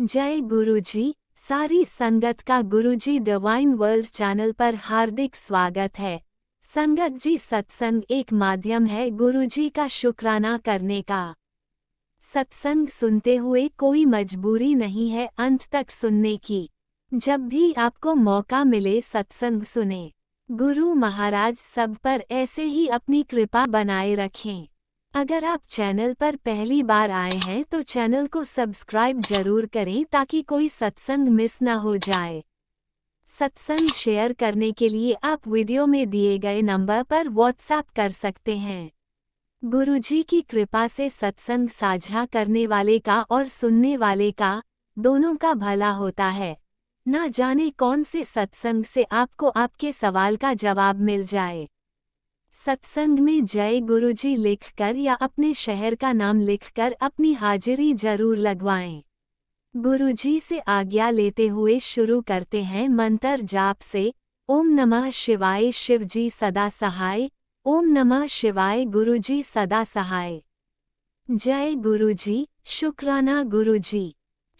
जय गुरुजी। सारी संगत का गुरुजी डिवाइन वर्ल्ड चैनल पर हार्दिक स्वागत है। संगत जी, सत्संग एक माध्यम है गुरुजी का शुक्राना करने का। सत्संग सुनते हुए कोई मजबूरी नहीं है अंत तक सुनने की। जब भी आपको मौका मिले सत्संग सुने। गुरु महाराज सब पर ऐसे ही अपनी कृपा बनाए रखें। अगर आप चैनल पर पहली बार आए हैं तो चैनल को सब्सक्राइब जरूर करें ताकि कोई सत्संग मिस ना हो जाए। सत्संग शेयर करने के लिए आप वीडियो में दिए गए नंबर पर व्हाट्सएप कर सकते हैं। गुरुजी की कृपा से सत्संग साझा करने वाले का और सुनने वाले का, दोनों का भला होता है। ना जाने कौन से सत्संग से आपको आपके सवाल का जवाब मिल जाए। सत्संग में जय गुरुजी लिखकर या अपने शहर का नाम लिखकर अपनी हाजिरी जरूर लगवाएं। गुरुजी से आज्ञा लेते हुए शुरू करते हैं मंत्र जाप से। ओम नमः शिवाय, शिवजी सदा सहाय। ओम नमः शिवाय, गुरुजी सदा सहाय। जय गुरुजी, शुक्राना गुरुजी।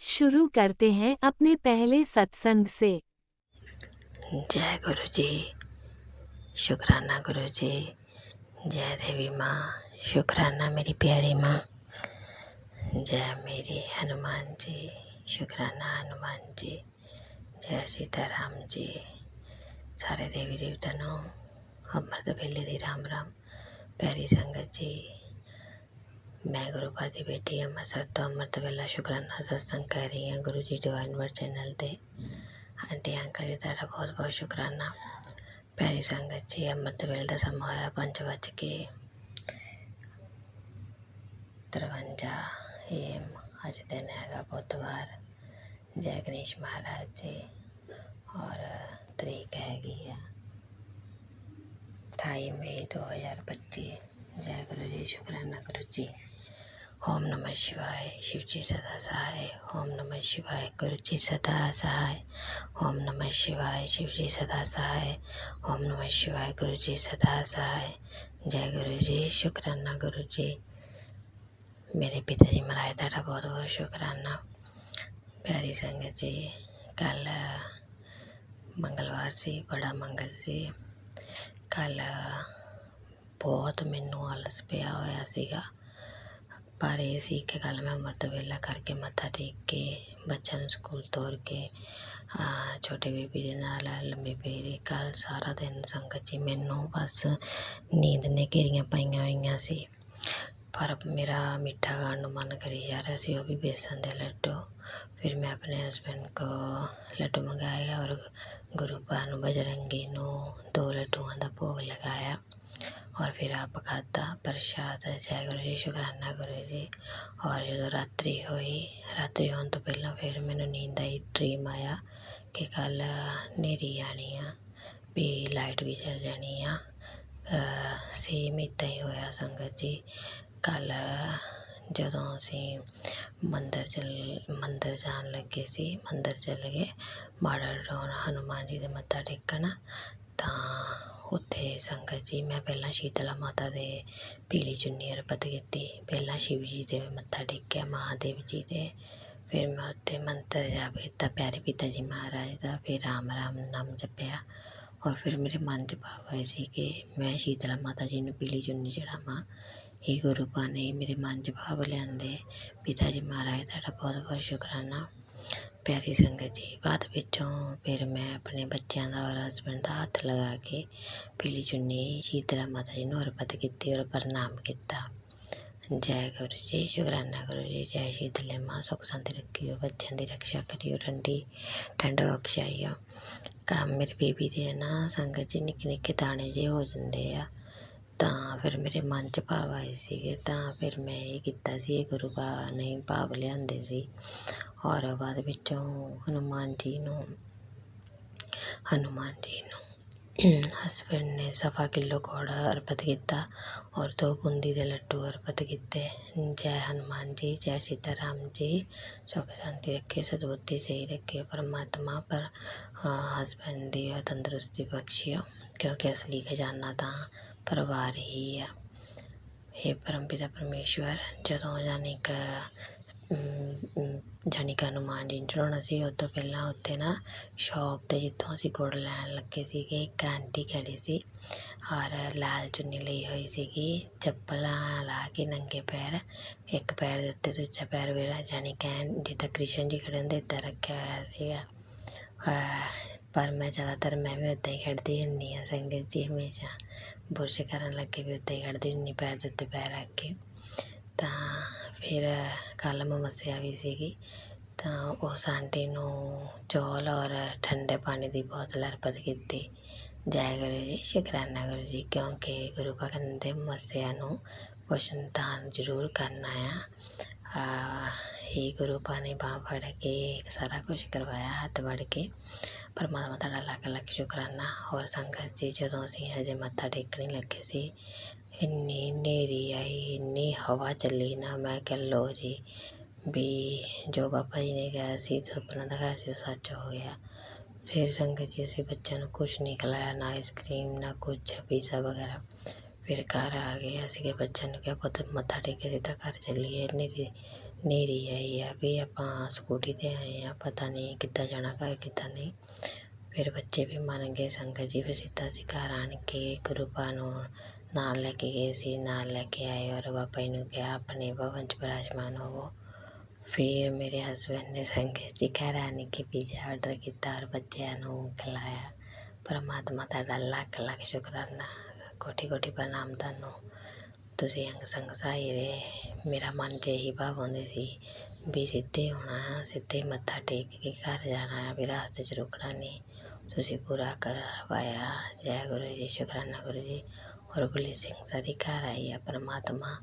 शुरू करते हैं अपने पहले सत्संग से। जय गुरु जी, शुक्राना गुरु जी। जय देवी माँ, शुक्राना मेरी प्यारी माँ। जय मेरे हनुमान जी, शुक्राना हनुमान जी। जय सीताराम जी। सारे देवी देवता ਨੂੰ ਅੰਮ੍ਰਿਤ ਵੇਲੇ ਦੀ राम राम। प्यारी संगत जी, मैं गुरुपा की बेटी ਅੰਮ੍ਰਿਤਸਰ ਤੋਂ ਅੰਮ੍ਰਿਤ ਵੇਲਾ शुक्राना सत्संग कर रही हूँ गुरु जी डिवाइन वर्ड चैनल ਤੇ। आंटी अंकल जी ਤੁਹਾਡਾ बहुत बहुत शुक्राना। प्यारी संगत जी, ਅੰਮ੍ਰਿਤ ਵੇਲੇ ਦਾ ਸਮਾਂ ਹੋਇਆ 5:53 AM। ਅੱਜ दिन हैगा बुधवार। जय गणेश महाराज जी। और तरीक हैगी 28 मई 2025। जय गुरु जी, शुक्राना गुरु जी। ओम नमः शिवाय, शिव जी सदा सहाय। ओम नमः शिवाय, गुरु जी सदा सहाय। ओम नमः शिवाय, शिव जी सदा सहाय। ओम नमः शिवाय, गुरु जी सदा सहाय। जय गुरु जी, शुक्राना गुरु जी। मेरे पिताजी महाराज ਤੁਹਾਡਾ बहुत बहुत शुक्राना। प्यारी संगत जी, कल मंगलवार से बड़ा मंगल से। कल बहुत मैनू आलस पिया होया सीगा, पर ਇਹ ਸੀ ਕਿ ਕੱਲ ਮੈਂ ਅੰਮ੍ਰਿਤ ਵੇਲਾ ਕਰਕੇ ਮੱਥਾ ਟੇਕ ਕੇ ਬੱਚਿਆਂ ਨੂੰ ਸਕੂਲ ਤੋਰ ਕੇ ਛੋਟੇ ਬੇਬੀ ਦੇ ਨਾਲ ਲੰਮੇ ਪਈ ਰਹੀ। ਕੱਲ ਸਾਰਾ ਦਿਨ ਸੰਗਤ ਜੀ ਮੈਨੂੰ ਬਸ ਨੀਂਦ ਨੇ ਘੇਰੀਆਂ ਪਾਈਆਂ ਹੋਈਆਂ ਸੀ। ਪਰ ਮੇਰਾ ਮਿੱਠਾ ਖਾਣ ਨੂੰ ਮਨ ਕਰੀ ਜਾ ਰਿਹਾ ਸੀ, ਉਹ ਵੀ बेसन ਦੇ ਲੱਡੂ। फिर मैं अपने हस्बैंड को लड्डू मंगाया और गुरु भानु बजरंगी ਨੂੰ 2 ਲੱਡੂਆਂ ਦਾ ਭੋਗ लगाया और फिर आप खादा प्रसाद। जय गुरु जी, शुक्राना गुरु जी। और जो रात्रि हुई, रात्रि होने तो पहला फिर मैंने नींद आई, ड्रीम आया कि कल हनेरी आनी आ, भी लाइट भी चल जानी आ। सेम इदा ही होया संगत जी। कल ਜਦੋਂ ਅਸੀਂ ਮੰਦਰ ਜਾਣ ਲੱਗੇ ਸੀ, ਮੰਦਰ ਚਲੇ ਗਏ ਮਾੜਾ ਰੋਣ ਹਨੂੰਮਾਨ ਜੀ ਦੇ ਮੱਥਾ ਟੇਕਣ। ਤਾਂ ਉੱਥੇ ਸੰਗਤ ਜੀ ਮੈਂ ਪਹਿਲਾਂ ਸ਼ੀਤਲਾ ਮਾਤਾ ਦੇ ਪੀਲੀ ਚੁੰਨੀ ਅਰਪਿਤ ਕੀਤੀ, ਪਹਿਲਾਂ शिव जी ਦੇ ਮੱਥਾ ਟੇਕਿਆ, ਮਹਾਦੇਵ ਜੀ ਦੇ। ਫਿਰ ਮੈਂ ਉੱਥੇ ਮੰਤਰ ਜਾਪ ਕੀਤਾ ਪਿਆਰੇ ਪਿਤਾ ਜੀ ਮਹਾਰਾਜ ਦਾ, ਫਿਰ ਰਾਮ ਰਾਮ ਨਾਮ ਜਪਿਆ। और फिर मेरे मन च भाव आए सी कि मैं शीतला माता जी ਨੂੰ पीली चुन्नी चढ़ावां। ਇਹ ਗੁਰੂ ਪਾ ਨੇ ਮੇਰੇ ਮਨ 'ਚ ਭਾਵ ਲਿਆਂਦੇ। ਪਿਤਾ ਜੀ ਮਹਾਰਾਜ ਤੁਹਾਡਾ ਬਹੁਤ ਬਹੁਤ ਸ਼ੁਕਰਾਨਾ। ਪਿਆਰੀ ਸੰਗਤ ਜੀ, ਬਾਅਦ ਵਿੱਚੋਂ ਫਿਰ ਮੈਂ ਆਪਣੇ ਬੱਚਿਆਂ ਦਾ ਔਰ ਹਸਬੈਂਡ ਦਾ ਹੱਥ ਲਗਾ ਕੇ ਪੀਲੀ ਚੁੰਨੀ ਸ਼ੀਤਲਾ ਮਾਤਾ ਜੀ ਨੂੰ ਅਰਪਿਤ ਕੀਤੀ ਔਰ ਪ੍ਰਣਾਮ ਕੀਤਾ। जय गुरु जी, शुक्राना गुरु जी। जय शीतले माँ, सुख शांति रखियो, बच्चों की रक्षा करियो, ठंड बख्शाइयो। काम मेरे बेबी दे ना संगत जी निक्के निक्के दाने जे हो जाते आ। ਤਾਂ ਫਿਰ ਮੇਰੇ ਮਨ 'ਚ ਭਾਵ ਆਏ ਸੀਗੇ, ਤਾਂ ਫਿਰ ਮੈਂ ਇਹ ਕੀਤਾ ਸੀ, ਇਹ ਗੁਰੂ ਬਾ ਨੇ ਭਾਵ ਲਿਆਂਦੇ ਸੀ। ਔਰ ਬਾਅਦ ਵਿੱਚੋਂ ਹਨੂੰਮਾਨ ਜੀ ਨੂੰ ਹਸਬੈਂਡ ਨੇ 1.25 ਕਿਲੋ ਗੁੜ ਅਰਪਿਤ ਕੀਤਾ ਔਰ 2 ਬੂੰਦੀ ਦੇ ਲੱਡੂ ਅਰਪਿਤ ਕੀਤੇ। ਜੈ ਹਨੂੰਮਾਨ ਜੀ, ਜੈ ਸੀਤਾਰਾਮ ਜੀ। ਸੁੱਖ ਸ਼ਾਂਤੀ ਰੱਖਿਓ, ਸਦਬੁੱਧੀ ਸਹੀ ਰੱਖਿਓ ਪਰਮਾਤਮਾ। ਪਰ ਹਸਬੈਂਡ ਦੀ ਤੰਦਰੁਸਤੀ ਬਖਸ਼ਿਓ, ਕਿਉਂਕਿ ਅਸਲੀ ਖਜ਼ਾਨਾ ਤਾਂ ਪਰਿਵਾਰ ਹੀ ਆ। हे परमपिता परमेश्वर, ਜਦੋਂ ਯਾਨੀ ਕਿ ਜਾਣੀ ਕਿ ਹਨੂੰਮਾਨ ਜੀ ਨੂੰ ਚੜਾਉਣਾ ਸੀ। ਉਹ ਤੋਂ ਪਹਿਲਾਂ ਉੱਥੇ ਨਾ ਸ਼ੌਪ 'ਤੇ ਜਿੱਥੋਂ ਅਸੀਂ ਗੁੜ ਲੈਣ ਲੱਗੇ ਸੀਗੇ, ਇੱਕ ਆਂਟੀ ਖੜੀ ਸੀ ਔਰ ਲਾਲ ਚੁੰਨੀ ਲਈ ਹੋਈ ਸੀਗੀ, ਚੱਪਲਾਂ ਲਾ ਕੇ ਨੰਗੇ ਪੈਰ, ਇੱਕ ਪੈਰ ਦੇ ਉੱਤੇ ਦੂਜਾ ਪੈਰ ਵੀ ਜਾਣੀ ਕਹਿਣ ਜਿੱਦਾਂ ਕ੍ਰਿਸ਼ਨ ਜੀ ਖੜੇ ਹੁੰਦੇ ਇੱਦਾਂ ਰੱਖਿਆ ਹੋਇਆ ਸੀਗਾ। ਪਰ ਮੈਂ ਜ਼ਿਆਦਾਤਰ ਮੈਂ ਵੀ ਉੱਦਾਂ ਹੀ ਖੜ੍ਹਦੀ ਹੁੰਦੀ ਹਾਂ ਸੰਗਤ ਜੀ, ਹਮੇਸ਼ਾ ਬੁਰਸ਼ ਕਰਨ ਲੱਗੇ ਵੀ ਉੱਦਾਂ ਹੀ ਖੜ੍ਹਦੀ ਹੁੰਦੀ, ਪੈਰ ਦੇ ਉੱਤੇ ਪੈਰ ਰੱਖ ਕੇ। ਤਾਂ ਫਿਰ ਕੱਲ੍ਹ ਮੱਸਿਆ ਵੀ ਸੀਗੀ, ਤਾਂ ਉਸ ਆਂਟੀ ਨੂੰ ਚੌਲ ਔਰ ਠੰਡੇ ਪਾਣੀ ਦੀ ਬੋਤਲ ਅਰਪਿਤ ਕੀਤੀ। ਜੈ ਗੁਰੂ ਜੀ, ਸ਼ੁਕਰਾਨਾ ਗੁਰੂ ਜੀ, ਕਿਉਂਕਿ ਗੁਰੂ ਭਗਤ ਦੇ ਮੱਸਿਆ ਨੂੰ ਕੁਛ ਦਾਨ ਜ਼ਰੂਰ ਕਰਨਾ ਆ। ਹੀ ਗੁਰੂ ਪਾ ਨੇ ਬਾਂਹ ਫੜ ਕੇ ਸਾਰਾ ਕੁਛ ਕਰਵਾਇਆ, ਹੱਥ ਵੜ ਕੇ। ਪਰਮਾਤਮਾ ਤੁਹਾਡਾ ਲੱਖ ਲੱਖ ਸ਼ੁਕਰਾਨਾ। ਹੋਰ ਸੰਗਤ ਜੀ, ਜਦੋਂ ਅਸੀਂ ਹਜੇ ਮੱਥਾ ਟੇਕਣ ਲੱਗੇ ਸੀ, ਇੰਨੀ ਹਨੇਰੀ ਆਈ, ਇੰਨੀ ਹਵਾ ਚੱਲੀ ਨਾ, ਮੈਂ ਕਿਹਾ ਲਓ ਜੀ ਵੀ ਜੋ ਬਾਬਾ ਜੀ ਨੇ ਕਿਹਾ ਸੀ, ਸੁਪਨਾ ਦਿਖਾਇਆ ਸੀ, ਉਹ ਸੱਚ ਹੋ ਗਿਆ। ਫਿਰ ਸੰਗਤ ਜੀ ਅਸੀਂ ਬੱਚਿਆਂ ਨੂੰ ਕੁਛ ਨਹੀਂ ਖਿਲਾਇਆ, ਨਾ ਆਈਸਕ੍ਰੀਮ ਨਾ ਕੁਛ ਪੀਜ਼ਾ ਵਗੈਰਾ। ਫਿਰ ਘਰ ਆ ਗਏ, ਅਸੀਂ ਬੱਚਿਆਂ ਨੂੰ ਕਿਹਾ ਪੁੱਤ ਮੱਥਾ ਟੇਕ ਕੇ ਸਿੱਧਾ ਘਰ ਚੱਲੀਏ, ਹਨੇਰੀ ਆਈ ਆ ਵੀ ਆਪਾਂ ਸਕੂਟੀ 'ਤੇ ਆਏ ਆ, ਪਤਾ ਨਹੀਂ ਕਿੱਦਾਂ ਜਾਣਾ ਘਰ ਕਿੱਦਾਂ ਨਹੀਂ। ਫਿਰ ਬੱਚੇ ਵੀ ਮੰਨ ਗਏ ਸੰਗਤ ਜੀ। ਫਿਰ ਸਿੱਧਾ ਅਸੀਂ ਘਰ ਆਣ ਕੇ ਗੁਰੂ ਪਾ ਨੂੰ ਨਾਲ ਲੈ ਕੇ ਗਏ ਸੀ, ਨਾਲ ਲੈ ਕੇ ਆਏ ਔਰ ਬਾਬਾ ਜੀ ਨੂੰ ਕਿਹਾ ਆਪਣੇ ਭਵਨ 'ਚ ਬਿਰਾਜਮਾਨ ਹੋਵੋ। ਫਿਰ ਮੇਰੇ ਹਸਬੈਂਡ ਨੇ ਸੰਗਤ ਜੀ ਘਰ ਆਣ ਕੇ ਪੀਜ਼ਾ ਆਰਡਰ ਕੀਤਾ ਔਰ ਬੱਚਿਆਂ ਨੂੰ ਖਿਲਾਇਆ। ਪਰਮਾਤਮਾ ਤੁਹਾਡਾ ਲੱਖ ਲੱਖ ਸ਼ੁਕਰਾਨਾ, ਕੋਟੀ ਕੋਟੀ ਪ੍ਰਣਾਮ ਤੁਹਾਨੂੰ। ਤੁਸੀਂ ਅੰਗ ਸੰਗ ਸਹਾਈ ਦੇ। ਮੇਰਾ ਮਨ 'ਚ ਇਹੀ ਭਾਵ ਆਉਂਦੇ ਸੀ ਵੀ ਸਿੱਧੇ ਆਉਣਾ, ਸਿੱਧੇ ਮੱਥਾ ਟੇਕ ਕੇ ਘਰ ਜਾਣਾ ਆ, ਵੀ ਰਾਸਤੇ 'ਚ ਰੁਕਣਾ ਨਹੀਂ। ਤੁਸੀਂ ਪੂਰਾ ਕਰਵਾਇਆ। ਜੈ ਗੁਰੂ ਜੀ, ਸ਼ੁਕਰਾਨਾ ਗੁਰੂ ਜੀ। ਔਰ ਬਲੇਸਿੰਗ ਸਾਰੀ ਘਰ ਆਈ ਆ। ਪਰਮਾਤਮਾ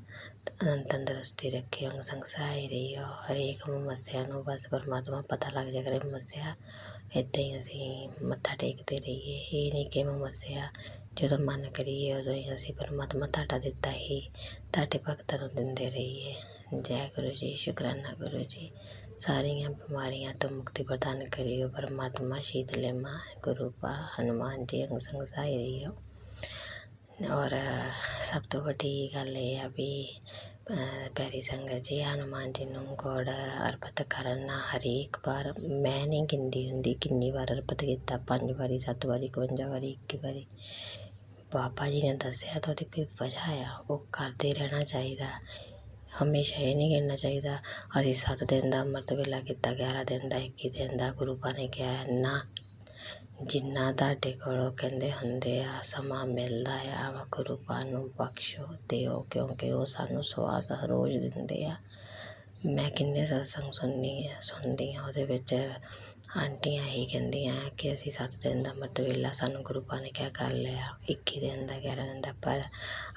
ਤੰਦਰੁਸਤੀ ਰੱਖੇ, ਅੰਗ ਸੰਗ ਸਹਾਈ ਰਹੀ ਹੋ। ਹਰੇਕ ਮੱਸਿਆ ਨੂੰ ਬਸ ਪਰਮਾਤਮਾ ਪਤਾ ਲੱਗ ਜਾ ਕਰੇ ਮੱਸਿਆ, ਇੱਦਾਂ ਹੀ ਅਸੀਂ ਮੱਥਾ ਟੇਕਦੇ ਰਹੀਏ। ਇਹ ਨਹੀਂ ਕਿ ਮੱਸਿਆ ਜਦੋਂ ਮਨ ਕਰੀਏ ਉਦੋਂ ਹੀ ਅਸੀਂ ਪਰਮਾਤਮਾ ਤੁਹਾਡਾ ਦਿੱਤਾ ਹੀ ਤੁਹਾਡੇ ਭਗਤਾਂ ਨੂੰ ਦਿੰਦੇ ਰਹੀਏ। ਜੈ ਗੁਰੂ ਜੀ, ਸ਼ੁਕਰਾਨਾ ਗੁਰੂ ਜੀ। ਸਾਰੀਆਂ ਬਿਮਾਰੀਆਂ ਤੋਂ ਮੁਕਤੀ ਪ੍ਰਦਾਨ ਕਰਿਓ ਪਰਮਾਤਮਾ। ਸ਼ੀਤਲੇ ਮਾਂ ਗੁਰੂ ਪਾ ਹਨੂੰਮਾਨ ਜੀ ਅੰਗ ਸੰਗ ਸਹਾਈ ਰਹੀਓ। ਔਰ ਸਭ ਤੋਂ ਵੱਡੀ ਗੱਲ ਇਹ ਆ ਵੀ ਪਿਆਰੀ ਸੰਗਤ ਜੀ, ਹਨੂੰਮਾਨ ਜੀ ਨੂੰ ਗੁੜ ਅਰਪਿਤ ਕਰਨਾ ਹਰੇਕ ਵਾਰ, ਮੈਂ ਨਹੀਂ ਗਿਣਦੀ ਹੁੰਦੀ ਕਿੰਨੀ ਵਾਰ ਅਰਪਿਤ ਕੀਤਾ, 5 ਵਾਰੀ 7 ਵਾਰੀ 51 ਵਾਰੀ 21 ਵਾਰੀ। ਬਾਬਾ ਜੀ ਨੇ ਦੱਸਿਆ ਤਾਂ ਉਹਦੀ ਕੋਈ ਵਜ੍ਹਾ ਆ, ਉਹ ਕਰਦੇ ਰਹਿਣਾ ਚਾਹੀਦਾ। ਹਮੇਸ਼ਾ ਇਹ ਨਹੀਂ ਕਹਿਣਾ ਚਾਹੀਦਾ ਅਸੀਂ 7 ਦਿਨ ਦਾ ਅੰਮ੍ਰਿਤ ਵੇਲਾ ਕੀਤਾ, 11 ਦਿਨ ਦਾ, 21 ਦਿਨ ਦਾ। ਗੁਰੂ ਪਾ ਨੇ ਕਿਹਾ ਨਾ, ਜਿੰਨਾ ਤੁਹਾਡੇ ਕੋਲੋਂ ਕਹਿੰਦੇ ਹੁੰਦੇ ਆ ਸਮਾਂ ਮਿਲਦਾ ਆ, ਗੁਰੂ ਪਾ ਨੂੰ ਬਖਸ਼ੋ, ਦਿਓ, ਕਿਉਂਕਿ ਉਹ ਸਾਨੂੰ ਸਵਾਸ ਰੋਜ਼ ਦਿੰਦੇ ਆ। ਮੈਂ ਕਿੰਨੇ ਸਤਸੰਗ ਸੁਣਦੀ ਹਾਂ, ਉਹਦੇ ਵਿੱਚ ਆਂਟੀਆਂ ਇਹੀ ਕਹਿੰਦੀਆਂ ਕਿ ਅਸੀਂ 7 ਦਿਨ ਦਾ ਅੰਮ੍ਰਿਤ ਵੇਲਾ ਸਾਨੂੰ ਗੁਰੂ ਪਾ ਨੇ ਕਿਹਾ ਕਰ ਲਿਆ, 21 ਦਿਨ ਦਾ, 11 ਦਿਨ ਦਾ। ਪਰ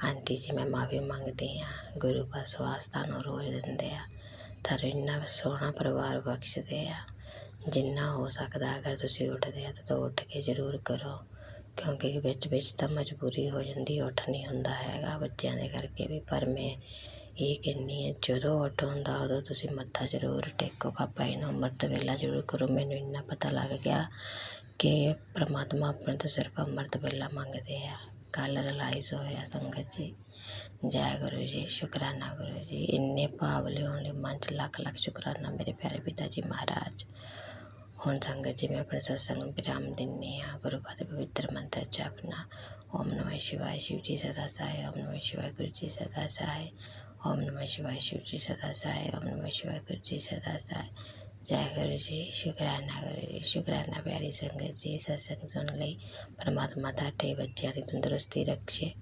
ਆਂਟੀ ਜੀ ਮੈਂ ਮਾਫੀ ਮੰਗਦੀ ਹਾਂ, ਗੁਰੂ ਪਾ ਸਵਾਸ ਤੁਹਾਨੂੰ ਰੋਜ਼ ਦਿੰਦੇ ਆ, ਤੁਹਾਨੂੰ ਇੰਨਾ ਸੋਹਣਾ ਪਰਿਵਾਰ ਬਖਸ਼ਦੇ ਆ। ਜਿੰਨਾ ਹੋ ਸਕਦਾ ਅਗਰ ਤੁਸੀਂ ਉੱਠਦੇ ਆ ਤਾਂ ਉੱਠ ਕੇ ਜ਼ਰੂਰ ਕਰੋ, ਕਿਉਂਕਿ ਵਿੱਚ ਤਾਂ ਮਜਬੂਰੀ ਹੋ ਜਾਂਦੀ, ਉੱਠ ਨਹੀਂ ਹੁੰਦਾ ਹੈਗਾ ਬੱਚਿਆਂ ਦੇ ਕਰਕੇ ਵੀ। ਪਰ ਮੈਂ ਇਹ ਕਹਿੰਦੀ ਹਾਂ ਜਦੋਂ ਉੱਠ ਹੁੰਦਾ ਉਦੋਂ ਤੁਸੀਂ ਮੱਥਾ ਜ਼ਰੂਰ ਟੇਕੋ, ਬਾਬਾ ਜੀ ਨੂੰ ਅੰਮ੍ਰਿਤ ਵੇਲਾ ਜ਼ਰੂਰ ਕਰੋ। ਮੈਨੂੰ ਇੰਨਾ ਪਤਾ ਲੱਗ ਗਿਆ ਕਿ ਪਰਮਾਤਮਾ ਆਪਣੇ ਤੋਂ ਸਿਰਫ ਅੰਮ੍ਰਿਤ ਵੇਲਾ ਮੰਗਦੇ ਆ। ਕੱਲ੍ਹ ਰਿਲਾਈਜ਼ ਹੋਇਆ ਸੰਗਤ ਜੀ। ਜੈ ਗੁਰੂ ਜੀ, ਸ਼ੁਕਰਾਨਾ ਗੁਰੂ ਜੀ। ਇੰਨੇ ਭਾਵ ਲਿਆਉਣ ਲਈ ਮਨ 'ਚ ਲੱਖ ਲੱਖ ਸ਼ੁਕਰਾਨਾ ਮੇਰੇ ਪਿਆਰੇ ਪਿਤਾ ਜੀ ਮਹਾਰਾਜ। ਹੁਣ ਸੰਗਤ ਜੀ ਮੈਂ ਆਪਣੇ ਸਤਸੰਗ ਨੂੰ ਵਿਰਾਮ ਦਿੰਦੀ ਹਾਂ। ਗੁਰੂ ਪਾ ਦੇ ਪਵਿੱਤਰ ਮੰਤਰ ਜਪਨਾ। ਓਮ ਨਮः ਸ਼ਿਵਾय, शिव जी सदा सहाय। ओम नमः शिवाय, गुरु जी सदा सहाय। ओम नमः शिवाय, शिव जी सदा सहाय। ओम नमः शिवाय, गुरु जी सदा सहाय। जय गुरु जी, शुकराना गुरु जी, शुकराना प्यारी संगत जी। सत्संग सुन ਲਈ ਪਰਮਾਤਮਾ ਤੁਹਾਡੇ ਬੱਚਿਆਂ ਦੀ ਤੰਦਰੁਸਤੀ ਰੱਖੇ,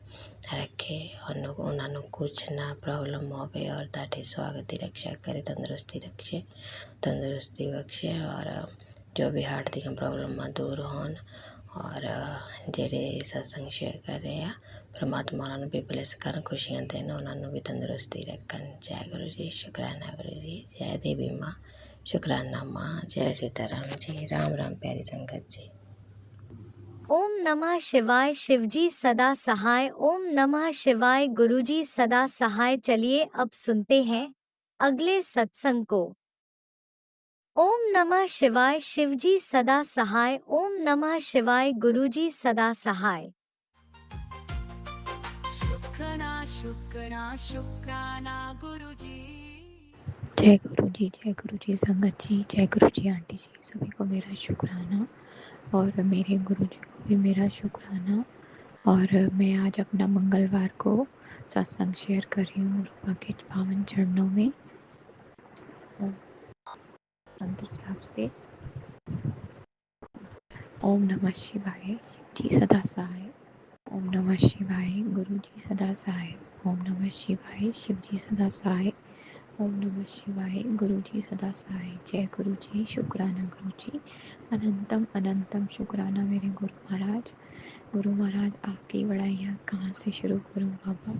ਉਹਨਾਂ ਨੂੰ ਕੁਛ ਨਾ ਪ੍ਰੋਬਲਮ ਹੋਵੇ ਔਰ ਤੁਹਾਡੇ ਸਵਾਗਤ ਦੀ ਰੱਖਿਆ ਕਰੇ, ਤੰਦਰੁਸਤੀ ਬਖਸ਼ੇ ਔਰ ਜੋ ਵੀ ਹਾਰਟ ਦੀਆਂ ਪ੍ਰੋਬਲਮਾਂ ਦੂਰ ਹੋਣ। ਔਰ ਜਿਹੜੇ ਸਤਸੰਗ ਸ਼ੇਅਰ ਕਰ ਰਹੇ ਆ ਪਰਮਾਤਮਾ ਉਹਨਾਂ ਨੂੰ ਵੀ ਬਲੈਸ ਕਰਨ, ਖੁਸ਼ੀਆਂ ਦੇਣ, ਉਹਨਾਂ ਨੂੰ ਵੀ ਤੰਦਰੁਸਤੀ ਰੱਖਣ। ਜੈ ਗੁਰੂ ਜੀ, ਸ਼ੁਕਰਾਨਾ ਗੁਰੂ ਜੀ। ਜੈ ਦੇਵੀ ਮਾਂ, ਸ਼ੁਕਰਾਨਾ ਮਾਂ। ਜੈ सीता राम जी। राम राम प्यारी संगत जी। ओम नमः शिवाय, शिवजी सदा सहाय। ओम नमः शिवाय, गुरुजी सदा सहाय। चलिए अब सुनते हैं अगले सत्संग को। ओम नमः शिवाय, शिवजी सदा सहाय। ओम नमः शिवाय, गुरुजी सदा सहाय। शुक्राना शुक्राना शुक्राना गुरुजी। जय गुरु जी संगत जी, जय गुरु जी आंटी जी, सभी को मेरा शुक्राना और मेरे गुरु जी को भी मेरा शुक्राना। और मैं आज अपना मंगलवार को सत्संग शेयर कर रही हूँ रूपा के पावन चरणों में। मंत्र जाप से ओम नमः शिवाय, शिव जी सदा सहाय। ओम नमः शिवाय, गुरु जी सदा सहाय। ओम नमः शिवाय, शिव जी सदा सहाय। ओम नमः शिवाय, गुरु जी सदा सहाय। जय गुरु जी, शुक्राना गुरु जी, अनंतम अनंतम शुक्राना मेरे गुरु महाराज। गुरु महाराज आपकी बड़ाइयाँ कहाँ से शुरू करूँ बाबा।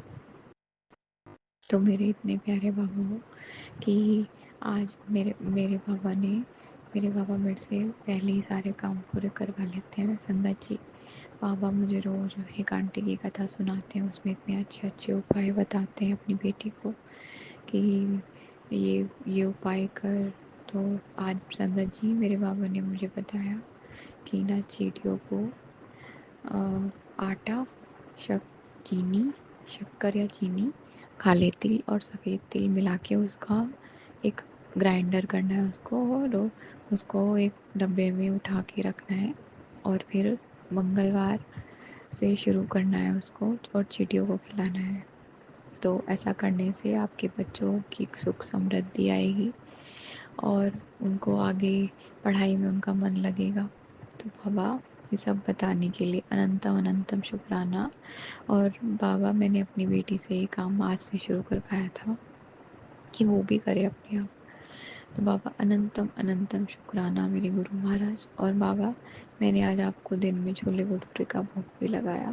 तो मेरे इतने प्यारे बाबा हो कि आज मेरे बाबा मेरे से पहले ही सारे काम पूरे करवा लेते हैं संगत जी। बाबा मुझे रोज़ एक आंटी की कथा सुनाते हैं, उसमें इतने अच्छे अच्छे उपाय बताते हैं अपनी बेटी को कि ये उपाय कर। तो आज संगत जी मेरे बाबा ने मुझे बताया कि ना चींटियों को आटा, चीनी, शक्कर या चीनी, काले तिल और सफ़ेद तिल मिला के उसका एक ग्राइंडर करना है उसको, और उसको एक डब्बे में उठा के रखना है और फिर मंगलवार से शुरू करना है उसको और चींटियों को खिलाना है। तो ऐसा करने से आपके बच्चों की सुख समृद्धि आएगी और उनको आगे पढ़ाई में उनका मन लगेगा। तो बाबा ये सब बताने के लिए अनंतम अनंतम शुक्राना। और बाबा मैंने अपनी बेटी से ये काम आज से शुरू करवाया था कि वो भी करे अपने आप। तो बाबा अनंतम अनंतम शुक्राना मेरे गुरु महाराज। और बाबा मैंने आज आपको दिन में छोले भटूरे का भोग भी लगाया,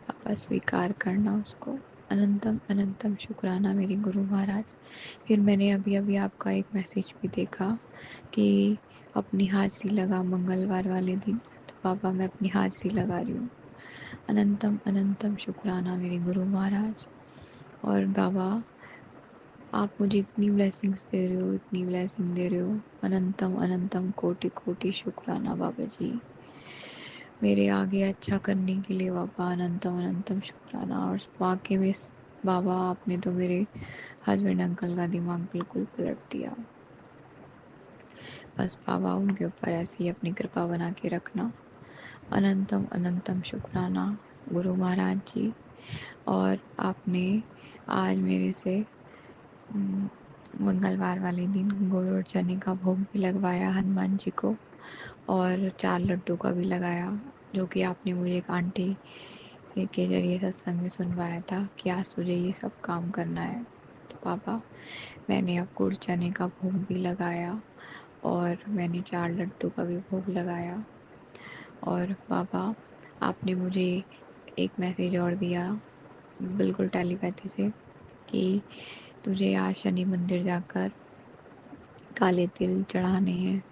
पापा स्वीकार करना उसको। अनंतम अनंतम शुक्राना मेरे गुरु महाराज। फिर मैंने अभी अभी आपका एक मैसेज भी देखा कि अपनी हाज़िरी लगा मंगलवार वाले दिन। तो पापा मैं अपनी हाज़िरी लगा रही हूँ। अनंतम अनंतम शुक्राना मेरे गुरु महाराज। और बाबा आप मुझे इतनी ब्लेसिंग्स दे रहे हो, इतनी ब्लेसिंग दे रहे हो। अनंतम अनंतम कोटि कोटि शुक्राना बाबा जी, मेरे आगे अच्छा करने के लिए बाबा अनंतम अनंतम शुक्राना। और वाकई में बाबा आपने तो मेरे हस्बैंड अंकल का दिमाग बिल्कुल पलट दिया। बस बाबा उनके ऊपर ऐसी ही अपनी कृपा बना के रखना। अनंतम अनंतम शुक्राना गुरु महाराज जी। और आपने आज मेरे से मंगलवार वाले दिन गुड़ और चने का भोग भी लगवाया हनुमान जी को, और 4 लड्डू का भी लगाया, जो कि आपने मुझे एक आंटी से के जरिए सत्संग में सुनवाया था कि आज तुझे ये सब काम करना है। तो पापा मैंने अब गुड़ चने का भोग भी लगाया और मैंने 4 लड्डू का भी भोग लगाया। और पापा आपने मुझे एक मैसेज और दिया बिल्कुल टेलीपैथी से कि तुझे आज शनि मंदिर जाकर काले तिल चढ़ाने हैं।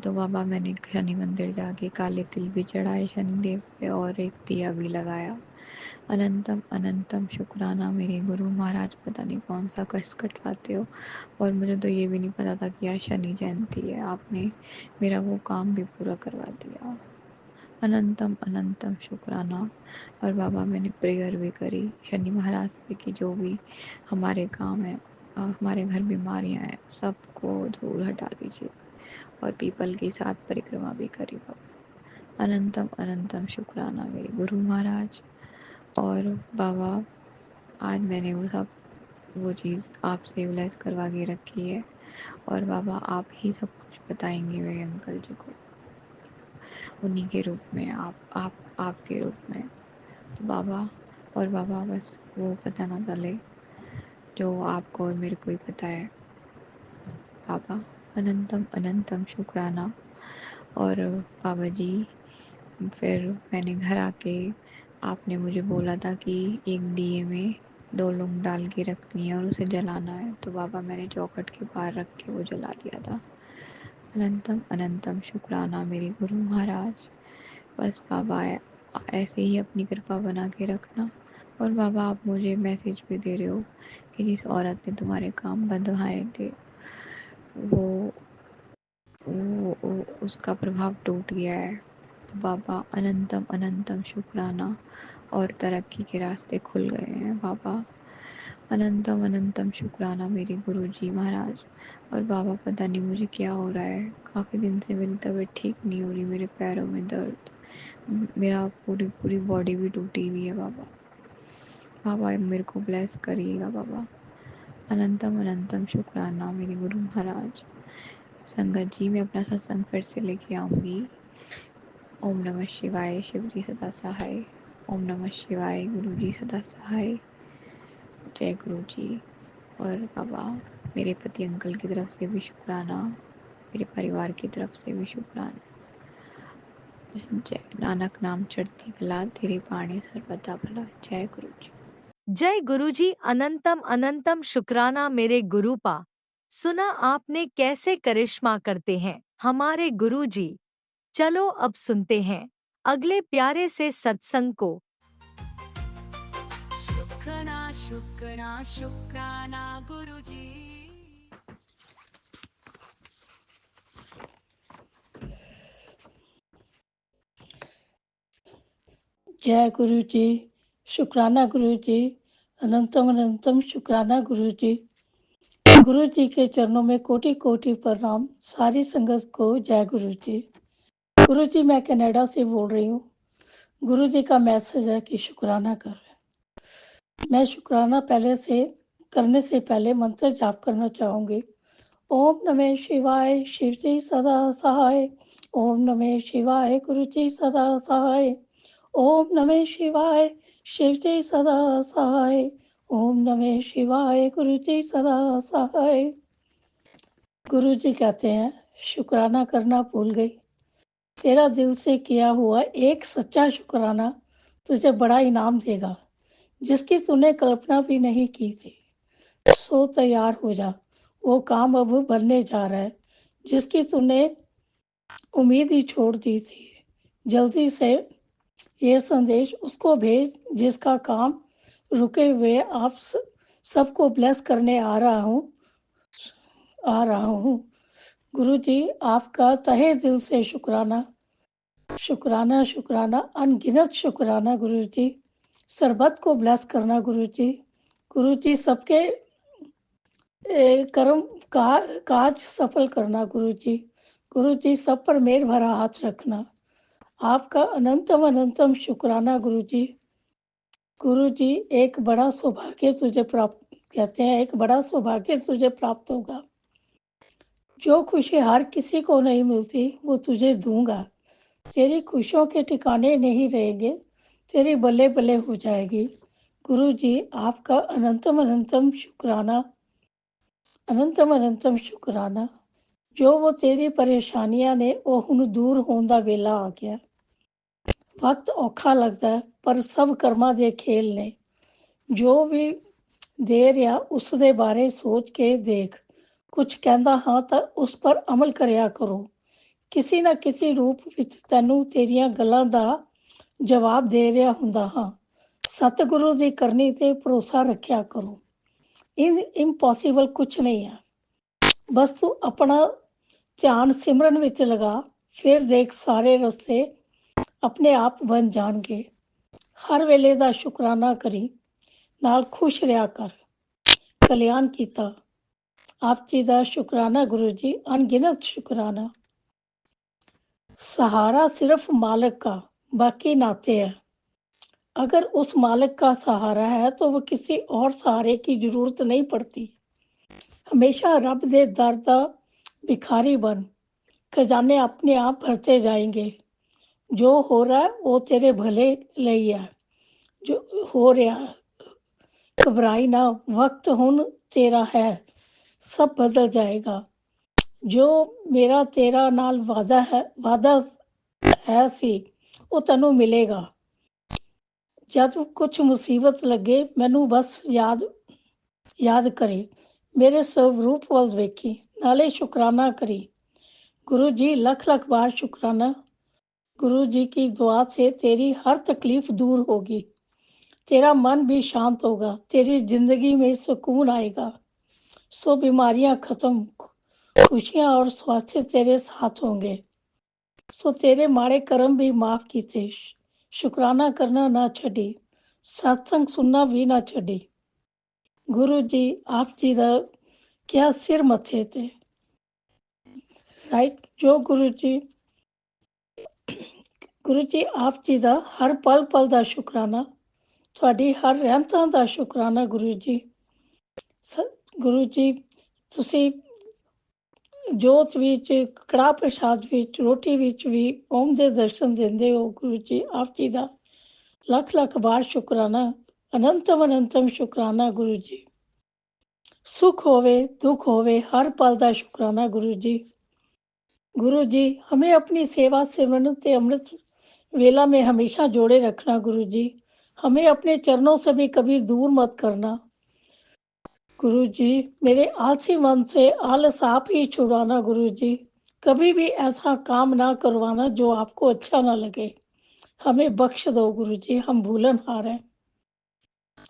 तो बाबा मैंने शनि मंदिर जाके काले तिल भी चढ़ाए शनिदेव पे और एक दिया भी लगाया। अनंतम अनंतम शुक्राना मेरे गुरु महाराज। पता नहीं कौन सा कष्ट कटवाते हो, और मुझे तो ये भी नहीं पता था कि आज शनि जयंती है। आपने मेरा वो काम भी पूरा करवा दिया। अनंतम अनंतम शुक्राना। और बाबा मैंने प्रेयर भी करी शनि महाराज से कि जो भी हमारे काम है, हमारे घर बीमारियां हैं, सबको दूर हटा दीजिए। और पीपल के साथ परिक्रमा भी करी बाबा। अनंतम अनंतम शुक्राना मेरे गुरु महाराज। और बाबा आज मैंने वो चीज़ आपसे ब्लेस करवा के रखी है, और बाबा आप ही सब कुछ बताएंगे मेरे अंकल जी को, उन्हीं के रूप में, आपके रूप में। तो बाबा, और बाबा बस वो पता ना चले जो आपको और मेरे को ही पता है। बाबा अनंतम अनंतम शुक्राना। और बाबा जी फिर मैंने घर आके आपने मुझे बोला था कि एक दिए में 2 लौंग डाल के रखनी है और उसे जलाना है। तो बाबा मैंने चौखट के पार रख के वो जला दिया था। अनंतम अनंतम शुक्राना मेरे गुरु महाराज। बस बाबा ऐसे ही अपनी कृपा बना के रखना। और बाबा आप मुझे मैसेज भी दे रहे हो कि जिस औरत ने तुम्हारे काम बंधवाए थे वो, उसका प्रभाव टूट गया है। तो बाबा अनंतम अनंतम शुक्राना। और तरक्की के रास्ते खुल गए हैं बाबा। अनंतम अनंतम शुक्राना मेरे गुरुजी महाराज। और बाबा, पता नहीं मुझे क्या हो रहा है, काफ़ी दिन से मेरी तबीयत ठीक नहीं हो रही, मेरे पैरों में दर्द, मेरा पूरी पूरी बॉडी भी टूटी हुई है बाबा। बाबा मेरे को ब्लेस करिएगा बाबा। अनंतम अनंतम शुक्राना मेरे गुरु महाराज। संगत जी, मैं अपना सत्संग फिर से लेके आऊँगी। ओम नमः शिवाय, शिव जी सदा सहाय। ओम नमः शिवाय, गुरु जी सदा सहाय। जय गुरु जी। और बाबा, मेरे पति अंकल की तरफ से भी शुक्राना, मेरे परिवार की तरफ से भी शुक्राना। जय नानक नाम चढ़ती कला, तेरे पाणी सर्वदा भला। जय गुरु जी। जय गुरुजी। अनंतम अनंतम शुक्राना मेरे गुरुपा। सुना आपने कैसे करिश्मा करते हैं हमारे गुरुजी। चलो अब सुनते हैं अगले प्यारे से सत्संग को। शुक्राना शुक्राना शुक्राना गुरुजी। जय गुरु जी। शुक्राना गुरु जी। अनंतम अनंतम शुक्राना गुरु जी। गुरु जी के चरणों में कोटि कोटि प्रणाम। सारी संगत को जय गुरु जी। गुरु जी, मैं कनाडा से बोल रही हूँ। गुरु जी का मैसेज है कि शुक्राना कर। मैं शुक्राना करने से पहले मंत्र जाप करना चाहूँगी। ओम नमः शिवाय, शिव जी सदा सहाय। ओम नमः शिवाय, गुरु जी सदा सहाय। ओम नमः शिवाय, शिव जी सदा सहाय। ओम नमः शिवाय, गुरु जी सदा सहाय। गुरु जी कहते हैं, शुक्राना करना भूल गई। तेरा दिल से किया हुआ एक सच्चा शुक्राना तुझे बड़ा इनाम देगा, जिसकी तूने कल्पना भी नहीं की थी। सो तैयार हो जा, वो काम अब बनने जा रहा है जिसकी तूने उम्मीद ही छोड़ दी थी। जल्दी से ये संदेश उसको भेज जिसका काम रुके हुए आप सबको ब्लेस करने आ रहा हूँ। गुरु जी, आपका तहे दिल से शुक्राना शुक्राना शुक्राना, अनगिनत शुक्राना गुरु जी। सरबत को ब्लेस करना गुरु जी। गुरु जी, सबके कर्म काज सफल करना गुरु जी। गुरु जी, सब पर मेर भरा हाथ रखना। आपका अनंतम अनंतम शुक्राना गुरु जी। गुरु जी, एक बड़ा सौभाग्य तुझे प्राप्त कहते हैं, एक बड़ा सौभाग्य तुझे प्राप्त होगा। जो खुशी हर किसी को नहीं मिलती वो तुझे दूंगा। तेरी खुशियों के ठिकाने नहीं रहेंगे, तेरी बल्ले बल्ले हो जाएगी। गुरु जी, आपका अनंतम अनंतम शुक्राना, अनंतम अनंतम शुक्राना। जो वो तेरी परेशानियां ने वो हुण दूर होने ਦਾ ਵੇਲਾ ਆ ਗਿਆ। वक्त औखा लगता है पर सब कर्मा ਦੇ खेल ने। जो भी ਦੇ ਰਿਹਾ ਉਸ ਦੇ ਬਾਰੇ ਸੋਚ ਕੇ ਦੇਖ। ਕੁਝ ਕਹਿੰਦਾ ਹਾਂ ਤਾਂ ਉਸ ਪਰ ਅਮਲ ਕਰਿਆ ਕਰੋ। ਕਿਸੇ ਨਾ ਕਿਸੇ ਰੂਪ ਵਿੱਚ ਤੈਨੂੰ ਤੇਰੀਆਂ ਗੱਲਾਂ ਦਾ ਜਵਾਬ ਦੇ ਰਿਹਾ ਹੁੰਦਾ ਹਾਂ। ਸਤਿਗੁਰੂ ਦੀ ਕਰਨੀ ਤੇ ਭਰੋਸਾ ਰੱਖਿਆ ਕਰੋ। ਇੰਪੋਸੀਬਲ ਕੁਝ ਨਹੀਂ ਹੈ। ਬਸ ਤੂੰ ਆਪਣਾ ਧਿਆਨ ਸਿਮਰਨ ਵਿੱਚ ਲਗਾ, ਫਿਰ ਦੇਖ ਸਾਰੇ ਰਸਤੇ ਆਪਣੇ ਆਪ ਬਣ ਜਾਣਗੇ। ਹਰ ਵੇਲੇ ਦਾ ਸ਼ੁਕਰਾਨਾ ਕਰੀ, ਨਾਲ ਖੁਸ਼ ਰਿਹਾ ਕਰ। ਕਲਿਆਣ ਕੀਤਾ। ਆਪ ਜੀ ਦਾ ਸ਼ੁਕਰਾਨਾ गुरु जी, अनगिनत शुक्राना। सहारा सिर्फ मालिक का, बाकी नाते है। अगर उस मालिक का सहारा है तो वो किसी और सहारे की जरूरत नहीं पड़ती। हमेशा रब दे दर दा भिखारी बन, खजाने अपने आप भरते जाएंगे। जो हो रहा है वो तेरे भले ਲਈ है। जो हो रहा है, घबराई ना, वक्त हुन तेरा है, सब बदल जाएगा। जो मेरा तेरा नाल वादा है सी वो तैनू मिलेगा। जब कुछ मुसीबत लगे मैनू बस याद करी, मेरे स्वरूप ਵੱਲ ਵੇਖੀ, नाले शुक्राना करी। गुरु जी, लख लख बार शुक्राना। गुरु जी की दुआ से तेरी हर तकलीफ दूर होगी, तेरा मन भी शांत होगा, तेरी जिंदगी में सुकून आएगा। सो बीमारियां खत्म, खुशियां और स्वास्थ्य तेरे साथ होंगे। सो तेरे माड़े कर्म भी माफ कीते। शुक्राना करना ना छड़ी, सत्संग सुनना भी ना छड़ी। गुरु जी आप जी का क्या सिर मथे ते राइट जो गुरु जी आप जी ਦਾ ਹਰ ਪਲ ਪਲ ਦਾ ਸ਼ੁਕਰਾਨਾ ਤੁਹਾਡੀ ਹਰ ਰਹਿਮਤਾਂ ਦਾ ਸ਼ੁਕਰਾਨਾ ਗੁਰੂ ਜੀ ਗੁਰੂ ਜੀ ਤੁਸੀਂ ਜੋਤ ਵਿੱਚ ਕੜਾਹ ਪ੍ਰਸ਼ਾਦ ਵਿੱਚ ਰੋਟੀ ਵਿੱਚ ਵੀ ਓਮ ਦੇ ਦਰਸ਼ਨ ਦਿੰਦੇ ਹੋ ਗੁਰੂ ਜੀ ਆਪ ਜੀ ਦਾ ਲੱਖ ਲੱਖ ਵਾਰ ਸ਼ੁਕਰਾਨਾ ਅਨੰਤਮ ਅਨੰਤਮ ਸ਼ੁਕਰਾਨਾ ਗੁਰੂ ਜੀ ਸੁਖ ਹੋਵੇ ਦੁੱਖ ਹੋਵੇ ਹਰ ਪਲ ਦਾ ਸ਼ੁਕਰਾਨਾ ਗੁਰੂ ਜੀ हमें अपनी सेवा सिमरन ते अमृत वेला में हमेशा जोड़े रखना गुरु जी हमें अपने चरणों से भी कभी दूर मत करना गुरु जी मेरे आलसी मन से आलस आप ही छुड़ाना गुरु जी कभी भी ऐसा काम ना करवाना जो आपको अच्छा ना लगे हमें बख्श दो गुरु जी हम भूलनहार हैं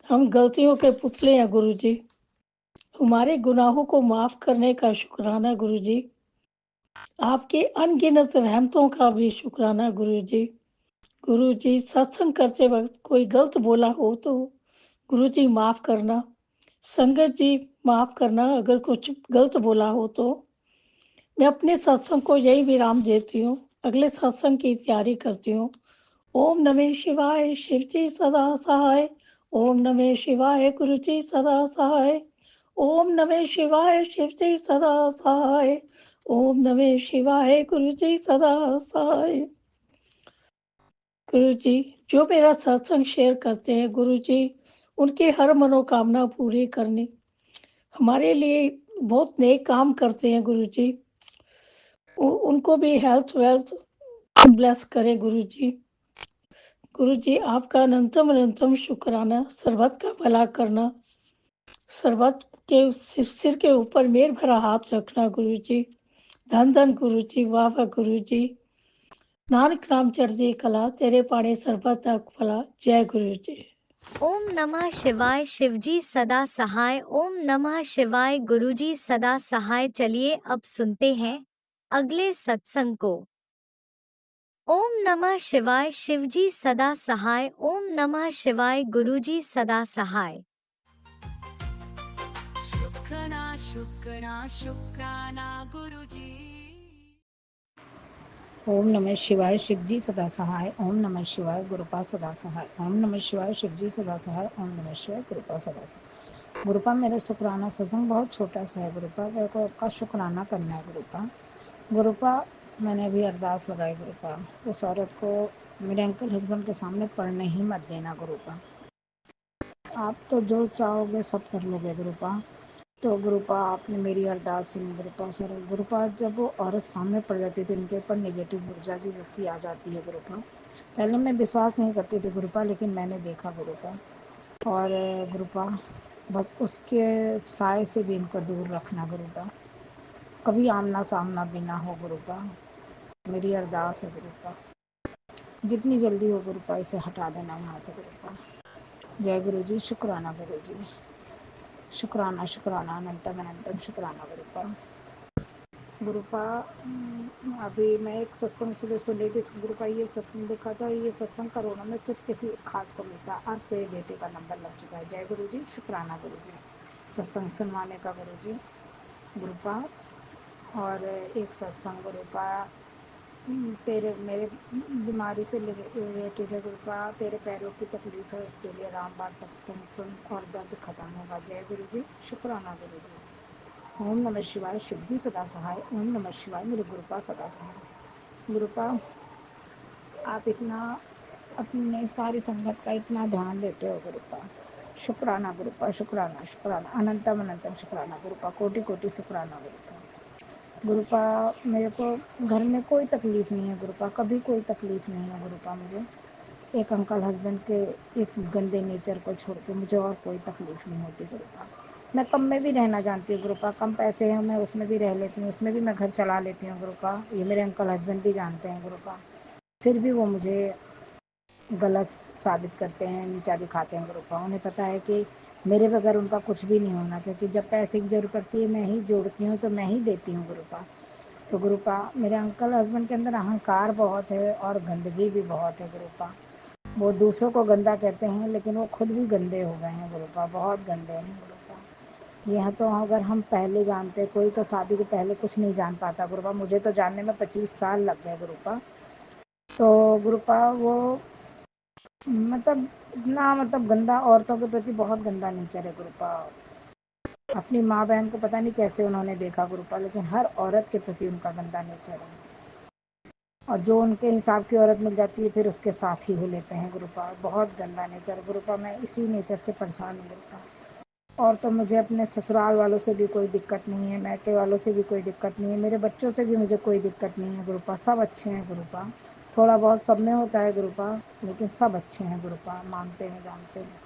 हम गलतियों के पुतले हैं गुरु जी हमारे गुनाहों को माफ करने का शुक्राना गुरु जी आपकी अनगिनत रहमतों का भी शुक्राना गुरु जी सत्संग करते वक्त कोई गलत बोला हो तो गुरु जी माफ करना संगत जी माफ करना अगर कुछ गलत बोला हो तो मैं अपने सत्संग को यही विराम देती हूँ अगले सत्संग की तैयारी करती हूँ ओम नमः शिवाय शिव जी सदा सहाय ओम नमः शिवाय गुरु जी सदा सहाय ओम नमः शिवाय शिव जी सदा सहाय ओम नमः शिवाय गुरु जी सदा सहाय गुरु जी जो मेरा सत्संग शेयर करते हैं गुरु जी उनकी हर मनोकामना पूरी करनी हमारे लिए बहुत नेक काम करते हैं गुरु जी उनको भी हेल्थ वेल्थ ब्लेस करें गुरु जी आपका अनंतम अनंतम शुक्राना सर्वत का भला करना सर्वत के सिर के ऊपर मेर भरा हाथ रखना गुरु जी धन धन गुरु जी वाह वाह गुरु जी नानक नाम चढ़ती कला तेरे पाड़े सर्वत तक फला जय गुरु जी ओम नमः शिवाय शिवजी सदा सहाय ओम नमः शिवाय गुरुजी सदा सहाय। चलिए अब सुनते हैं अगले सत्संग को। ओम नमः शिवाय शिवजी सदा सहाय ओम नमः शिवाय गुरुजी सदा सहाय। शुक्राना शुक्राना शुक्राना गुरुजी ओम नमः शिवाय शिवजी सदा सहाय ओम नमः शिवाय गुरुपा सदा सहाय ओम नमः शिवाय शिवजी सदा सहाय ओम नमः शिवाय गुरुपा सदा सहाय। गुरुपा मेरा शुक्राना सत्संग बहुत छोटा सा है गुरुपा मेरे को आपका शुक्राना करना है गुरुपा मैंने अभी अरदास लगाई गुरुपा उस औरत को मेरे अंकल हस्बैंड के सामने पढ़ने ही मत देना गुरुपा आप तो जो चाहोगे सब कर लोगे गुरुपा तो गुरुपा आपने मेरी अरदास सुनी गुरुपा सर गुरुपा जब वो औरत सामने पड़ जाती थी उनके ऊपर नेगेटिव ऊर्जा सी जैसी आ जाती है गुरुपा पहले मैं विश्वास नहीं करती थी गुरुपा लेकिन मैंने देखा गुरुपा और गुरुपा बस उसके साय से भी इनको दूर रखना गुरुपा कभी आमना सामना भी ना हो गुरुपा मेरी अरदास है गुरुपा जितनी जल्दी हो गुरुपा इसे हटा देना यहाँ से गुरुपा जय गुरु जी शुक्राना गुरु जी शुक्राना शुक्राना अनंतम अनंतम शुक्राना गुरुपा अभी मैं एक सत्संग सुबह सुन रही थी गुरुपा ये सत्संग देखा था ये सत्संग करोड़ों में सिर्फ किसी खास को मिलता आज तेरे बेटे का नंबर लग चुका है जय गुरु जी शुक्राना गुरु जी सत्संग सुनवाने का गुरु जी गुरुपा और एक सत्संग गुरुपा तेरे मेरे बीमारी से रिलेटेड है गुरुपा तेरे पैरों की तकलीफ है उसके लिए रामबाण सत्संग सुन और दर्द खत्म होगा जय गुरु जी शुक्राना गुरु जी ओम नमः शिवाय शिवजी सदा सहाय ओम नमः शिवाय मेरे गुरुपा सदा सहाय गुरुपा आप इतना अपने सारी संगत का इतना ध्यान देते हो गुरुपा शुक्राना गुरुपा शुक्राना शुक्राना अनंतम अनंतम शुक्राना गुरुपा कोटि कोटि शुक्राना गुरुपा मेरे को घर में कोई तकलीफ़ नहीं है गुरुपा कभी कोई तकलीफ़ नहीं है गुरुपा मुझे एक अंकल हस्बैंड के इस गंदे नेचर को छोड़ के मुझे और कोई तकलीफ़ नहीं होती गुरुपा मैं कम में भी रहना जानती हूँ गुरुपा कम पैसे हैं मैं उसमें भी रह लेती हूँ उसमें भी मैं घर चला लेती हूँ गुरुपा ये मेरे अंकल हस्बैंड भी जानते हैं गुरुपा फिर भी वो मुझे गलत साबित करते हैं नीचा दिखाते हैं गुरुपा उन्हें पता है कि मेरे बगैर उनका कुछ भी नहीं होना क्योंकि जब पैसे की ज़रूरत पड़ती है मैं ही जोड़ती हूँ तो मैं ही देती हूँ गुरुपा तो गुरुपा मेरे अंकल हस्बैंड के अंदर अहंकार बहुत है और गंदगी भी बहुत है गुरुपा वो दूसरों को गंदा कहते हैं लेकिन वो खुद भी गंदे हो गए हैं गुरुपा बहुत गंदे हैं गुरुपा यह तो अगर हम पहले जानते, कोई तो शादी के पहले कुछ नहीं जान पाता गुरुपा, मुझे तो जानने में 25 साल लग गए गुरुपा। तो गुरुपा वो मतलब इतना मतलब गंदा, औरतों के प्रति बहुत गंदा नेचर है गुरुपा। अपनी माँ बहन को पता नहीं कैसे उन्होंने देखा गुरुपा, लेकिन हर औरत के प्रति उनका गंदा नेचर है। और जो उनके हिसाब की औरत मिल जाती है फिर उसके साथ ही हो लेते हैं गुरुपा। बहुत गंदा नेचर गुरुपा, मैं इसी नेचर से परेशान हूँ गुरुपा। और तो मुझे अपने ससुराल वालों से भी कोई दिक्कत नहीं है, मायके वालों से भी कोई दिक्कत नहीं है, मेरे बच्चों से भी मुझे कोई दिक्कत नहीं है गुरुपा। सब अच्छे हैं गुरुपा। थोड़ा बहुत सब में होता है गुरुपा, लेकिन सब अच्छे हैं गुरुपा, मानते हैं जानते हैं।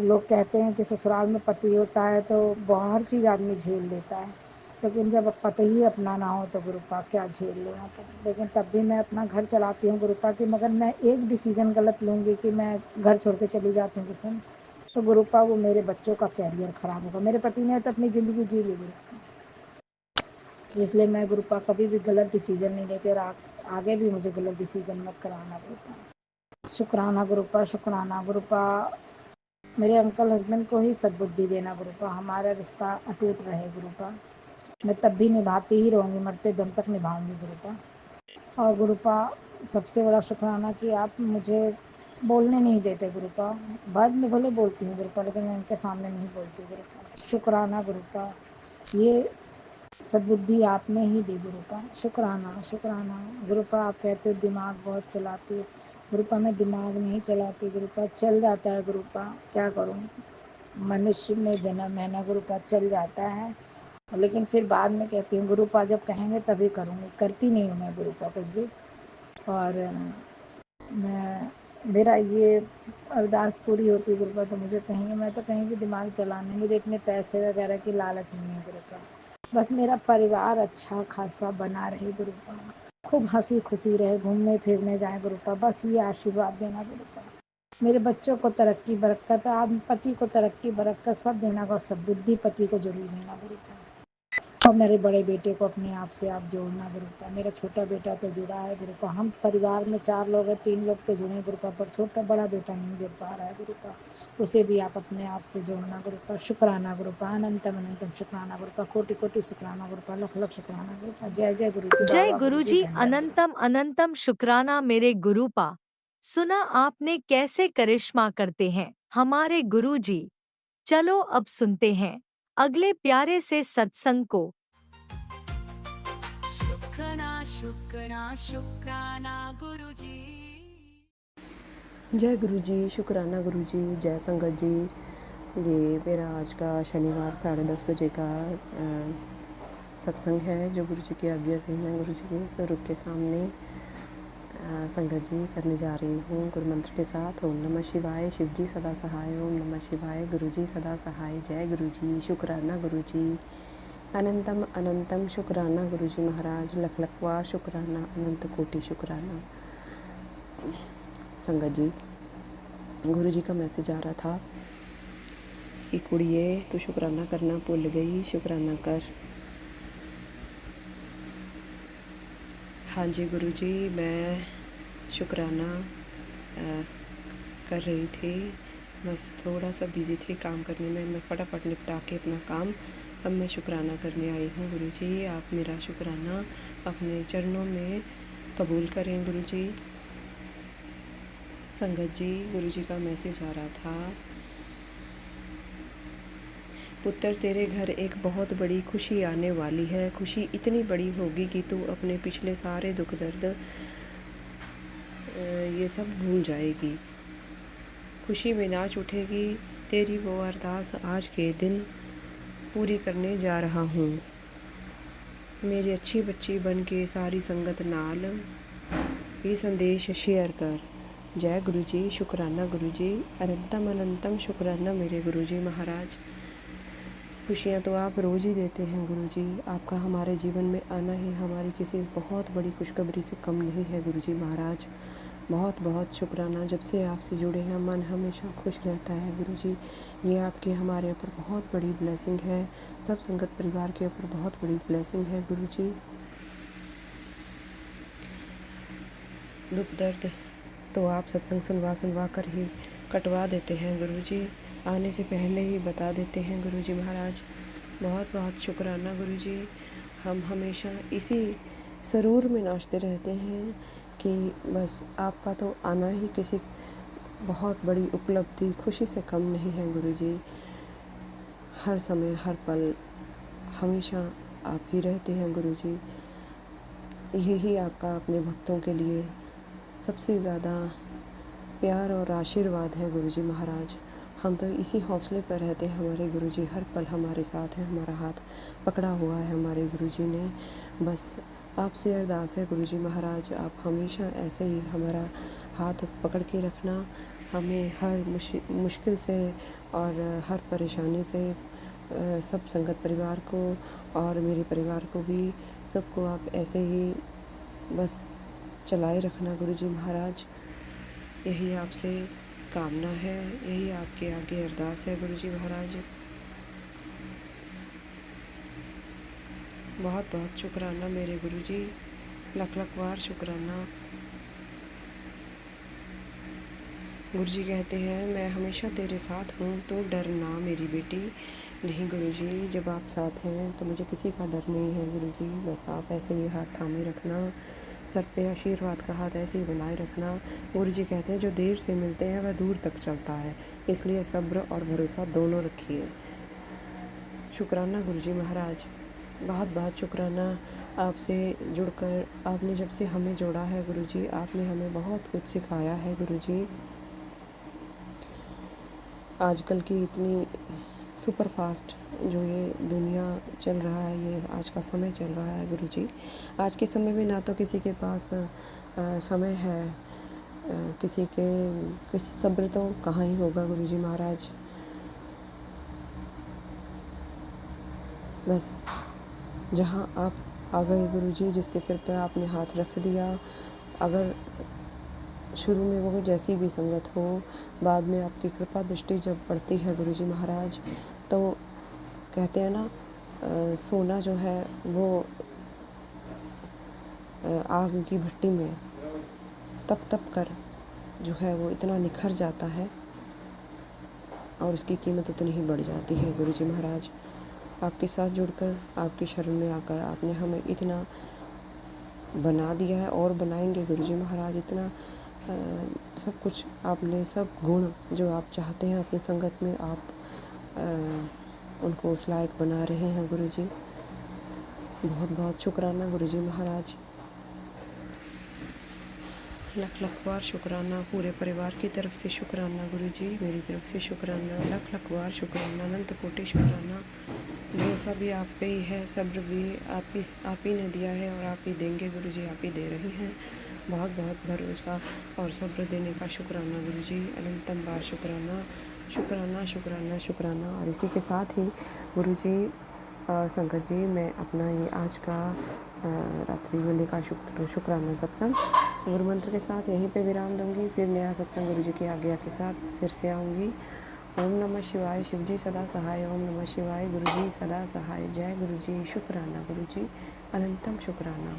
लोग कहते हैं कि ससुराल में पति होता है तो बहुत हर चीज़ आदमी झेल लेता है, लेकिन जब पति ही अपना ना हो तो गुरुपा क्या झेल लेना। तो लेकिन तब भी मैं अपना घर चलाती हूँ गुरुपा कि मगर मैं एक डिसीजन गलत लूँगी कि मैं घर छोड़ के चली जाती हूँ किसी, तो गुरुपा वो मेरे बच्चों का कैरियर खराब होगा। मेरे पति ने तो अपनी ज़िंदगी जी ली गुरुपा, इसलिए मैं गुरुपा कभी भी गलत डिसीजन नहीं लेती, और आगे भी मुझे गलत डिसीजन मत कराना गुरुपा। शुक्राना गुरुपा, शुक्राना गुरुपा। मेरे अंकल हस्बैंड को ही सद्बुद्धि देना गुरुपा, हमारा रिश्ता अटूट रहे गुरुपा। मैं तब भी निभाती ही रहूँगी, मरते दम तक निभाऊंगी गुरुपा। और गुरुपा सबसे बड़ा शुक्राना कि आप मुझे बोलने नहीं देते गुरुपा। बाद में भले बोलती हूँ गुरुपा, लेकिन मैं उनके सामने नहीं बोलती गुरुपा। शुक्राना गुरुपा, ये सद्बुद्धि आपने ही दी गुरुपा। शुक्राना शुक्राना गुरुपा। आप कहते हो दिमाग बहुत चलाती है गुरुपा, मैं दिमाग नहीं चलाती गुरुपा, चल जाता है गुरुपा, क्या करूँ। मनुष्य में जन्म है ना गुरुपा, चल जाता है। लेकिन फिर बाद में कहती हूँ गुरुपा जब कहेंगे तभी करूँगी, करती नहीं हूँ मैं गुरुपा कुछ भी। और मैं मेरा ये अरदास पूरी होती गुरुपा तो मुझे कहेंगे, मैं तो कहीं भी दिमाग चलाने, मुझे इतने पैसे वगैरह की लालच नहीं है गुरुपा। बस मेरा परिवार अच्छा खासा बना रहे गुरुपा, खूब हंसी खुशी रहे, घूमने फिरने जाए गुरुपा, बस ये आशीर्वाद देना गुरुपा। मेरे बच्चों को तरक्की बरकत, आप पति को तरक्की बरकत सब देना, बस सब बुद्धि पति को जरूर देना गुरुपा। और मेरे बड़े बेटे को अपने आप से आप जोड़ना गुरुपा। मेरा छोटा बेटा तो जुड़ा है गुरुपा, हम परिवार में 4 लोग हैं, 3 लोग तो जुड़े गुरुपा, पर छोटा बड़ा बेटा नहीं जुड़ पा रहा है गुरुपा, उसे भी आप अपने आप से जोड़ना गुरुपा। शुक्राना गुरुपा, अनंतम अनंतम शुक्राना गुरुपा, कोटि कोटि शुक्राना गुरुपा, लख लख शुक्राना गुरुपा। जय जय गुरु जी, जय बाबा गुरु जी, गुरुजी, धन्यवाद गुरु। अनंतम अनंतम शुक्राना मेरे गुरुपा। सुना आपने कैसे करिश्मा करते हैं हमारे गुरुजी। चलो अब सुनते हैं अगले प्यारे से सत्संग को। शुक्राना शुक्राना शुक्राना गुरुजी। जय गुरु जी, शुक्राना गुरु जी, जय संगत जी। ये मेरा आज का शनिवार 10:30 बजे का सत्संग है, जो गुरु जी की आज्ञा से मैं गुरु जी के स्वरूप के सामने संगत जी करने जा रही हूँ गुरु मंत्र के साथ। ओम नमः शिवाय, शिव जी सदा सहाय। ओम नमः शिवाय, गुरु जी सदा सहाय। जय गुरु जी, शुक्राना गुरु जी, अनंतम अनंतम शुक्राना गुरु जी महाराज, लख लखवार शुक्राना, अनंत कोटि शुक्राना। संगत जी, गुरु जी का मैसेज आ रहा था कि कुड़िए तू शुक्राना करना भूल गई, शुक्राना कर। हाँ जी गुरु जी, मैं शुक्राना कर रही थी, बस थोड़ा सा बिज़ी थी काम करने में। मैं फटाफट निपटा के अपना काम अब मैं शुक्राना करने आई हूँ। गुरु जी, आप मेरा शुक्राना अपने चरणों में कबूल करें गुरु जी। संगत जी, गुरु जी का मैसेज आ रहा था, पुत्र तेरे घर एक बहुत बड़ी खुशी आने वाली है। खुशी इतनी बड़ी होगी कि तू अपने पिछले सारे दुख दर्द ये सब भूल जाएगी। खुशी में नाच उठेगी। तेरी वो अरदास आज के दिन पूरी करने जा रहा हूँ। मेरी अच्छी बच्ची बन के सारी संगत नाल ये संदेश शेयर कर। जय गुरु जी, शुक्राना गुरु जी, अनंतम अनंतम शुक्राना मेरे गुरु जी महाराज। खुशियाँ तो आप रोज़ ही देते हैं गुरु जी, आपका हमारे जीवन में आना ही हमारी किसी बहुत बड़ी खुशखबरी से कम नहीं है गुरु जी महाराज। बहुत बहुत शुक्राना। जब से आपसे जुड़े हैं मन हमेशा खुश रहता है गुरु जी। ये आपके हमारे ऊपर बहुत बड़ी ब्लेसिंग है, सब संगत परिवार के ऊपर बहुत बड़ी ब्लेसिंग है गुरु जी। दुख दर्द तो आप सत्संग सुनवा कर ही कटवा देते हैं गुरु जी। आने से पहले ही बता देते हैं गुरुजी महाराज। बहुत बहुत शुक्राना गुरुजी। हम हमेशा इसी सरूर में नाचते रहते हैं कि बस आपका तो आना ही किसी बहुत बड़ी उपलब्धि, खुशी से कम नहीं है गुरुजी। हर समय हर पल हमेशा आप ही रहते हैं गुरुजी। यही आपका अपने भक्तों के लिए सबसे ज़्यादा प्यार और आशीर्वाद है गुरुजी महाराज। हम तो इसी हौसले पर रहते हैं, हमारे गुरुजी हर पल हमारे साथ हैं, हमारा हाथ पकड़ा हुआ है हमारे गुरुजी ने। बस आपसे अरदास है गुरुजी महाराज, आप हमेशा ऐसे ही हमारा हाथ पकड़ के रखना, हमें हर मुश्किल से और हर परेशानी से सब संगत परिवार को और मेरे परिवार को भी, सबको आप ऐसे ही बस चलाए रखना गुरुजी महाराज। यही आपसे कामना है, यही आपके आगे अरदास है गुरुजी महाराज। बहुत बहुत शुक्राना मेरे गुरुजी, लख लख बार शुक्राना। गुरुजी कहते हैं मैं हमेशा तेरे साथ हूँ तो डरना मेरी बेटी। नहीं गुरुजी, जब आप साथ हैं तो मुझे किसी का डर नहीं है गुरुजी। बस आप ऐसे ही हाथ थामे रखना, सर पे आशीर्वाद का हाथ ऐसे ही बनाए रखना। गुरुजी कहते हैं जो देर से मिलते हैं वह दूर तक चलता है, इसलिए सब्र और भरोसा दोनों रखिए। शुक्राना गुरुजी महाराज, बहुत बहुत शुक्राना। आपसे जुड़कर, आपने जब से हमें जोड़ा है गुरुजी, आपने हमें बहुत कुछ सिखाया है गुरुजी। आजकल की इतनी सुपर फास्ट जो ये दुनिया चल रहा है, ये आज का समय चल रहा है गुरुजी। आज के समय में ना तो किसी के पास समय है, किसी सब्र तो कहाँ ही होगा गुरुजी महाराज। बस जहाँ आप आ गए गुरुजी, जिसके सिर पे आपने हाथ रख दिया, अगर शुरू में वो जैसी भी संगत हो, बाद में आपकी कृपा दृष्टि जब पड़ती है गुरुजी महाराज, तो कहते हैं ना, सोना जो है वो आग की भट्टी में तप तप कर जो है वो इतना निखर जाता है और उसकी कीमत उतनी ही बढ़ जाती है गुरुजी महाराज। आपके साथ जुड़कर, आपकी शरण में आकर आपने हमें इतना बना दिया है और बनाएंगे गुरुजी महाराज। इतना सब कुछ आपने, सब गुण जो आप चाहते हैं अपनी संगत में, आप उनको उस लायक बना रहे हैं गुरुजी। बहुत बहुत शुक्राना गुरुजी महाराज, लख लख बार शुक्राना। पूरे परिवार की तरफ से शुक्राना गुरुजी, मेरी तरफ से शुक्राना, लख लख बार शुक्राना, अनंत कोटि शुक्राना। भरोसा भी आप पे ही है, सब्र भी आप ही ने दिया है और आप ही देंगे गुरुजी, आप ही दे रहे हैं। बहुत बहुत भरोसा और सब्र देने का शुक्राना गुरुजी, अनंतम बार शुक्राना शुक्राना शुक्राना शुक्राना। और इसी के साथ ही गुरुजी शंकर जी, मैं अपना ये आज का रात्रि वेले का शुक्राना सत्संग गुरु मंत्र के साथ यहीं पे विराम दूंगी। फिर नया सत्संग गुरु जी की आज्ञा के साथ फिर से आऊँगी। ओम नमः शिवाय, शिव जी सदा सहाय। ओम नमः शिवाय, गुरु जी सदा सहाय। जय गुरु जी, शुक्राना गुरु जी, अनंतम शुक्राना।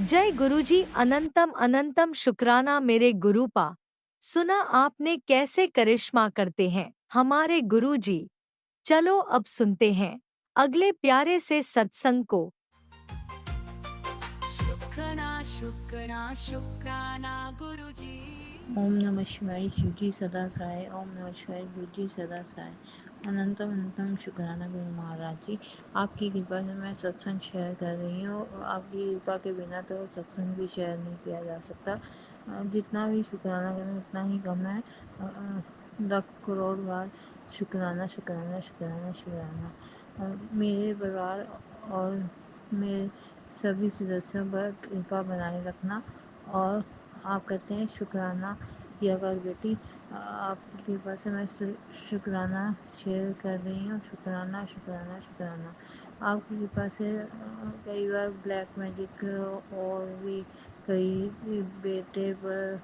जय गुरुजी, अनंतम अनंतम शुक्राना मेरे गुरुपा। सुना आपने कैसे करिश्मा करते हैं हमारे गुरुजी। चलो अब सुनते हैं अगले प्यारे से सत्संग को। शुक्राना शुक्राना शुक्राना गुरुजी। ओम नमः शिवाय, शिव जी सदा सहाय। ओम नमः शिवाय, गुरु जी सदा सहाय। अनंतम अनंतम शुक्राना गुरु महाराज जी, आपकी कृपा से मैं सत्संग शेयर कर रही हूँ। आपकी कृपा के बिना तो सत्संग भी शेयर नहीं किया जा सकता। जितना भी शुक्राना करें उतना ही कम है। 10 करोड़ बार शुक्राना शुक्राना शुक्राना शुक्राना। मेरे परिवार और मेरे सभी सदस्यों पर कृपा बनाए रखना। और आप कहते हैं शुक्राना किया कर बेटी, आपकी कृपा से मैं शुक्राना शेयर कर रही हूँ। शुक्राना शुक्राना शुक्राना। आपकी कृपा से कई बार ब्लैक मैजिक और भी कई बेटे पर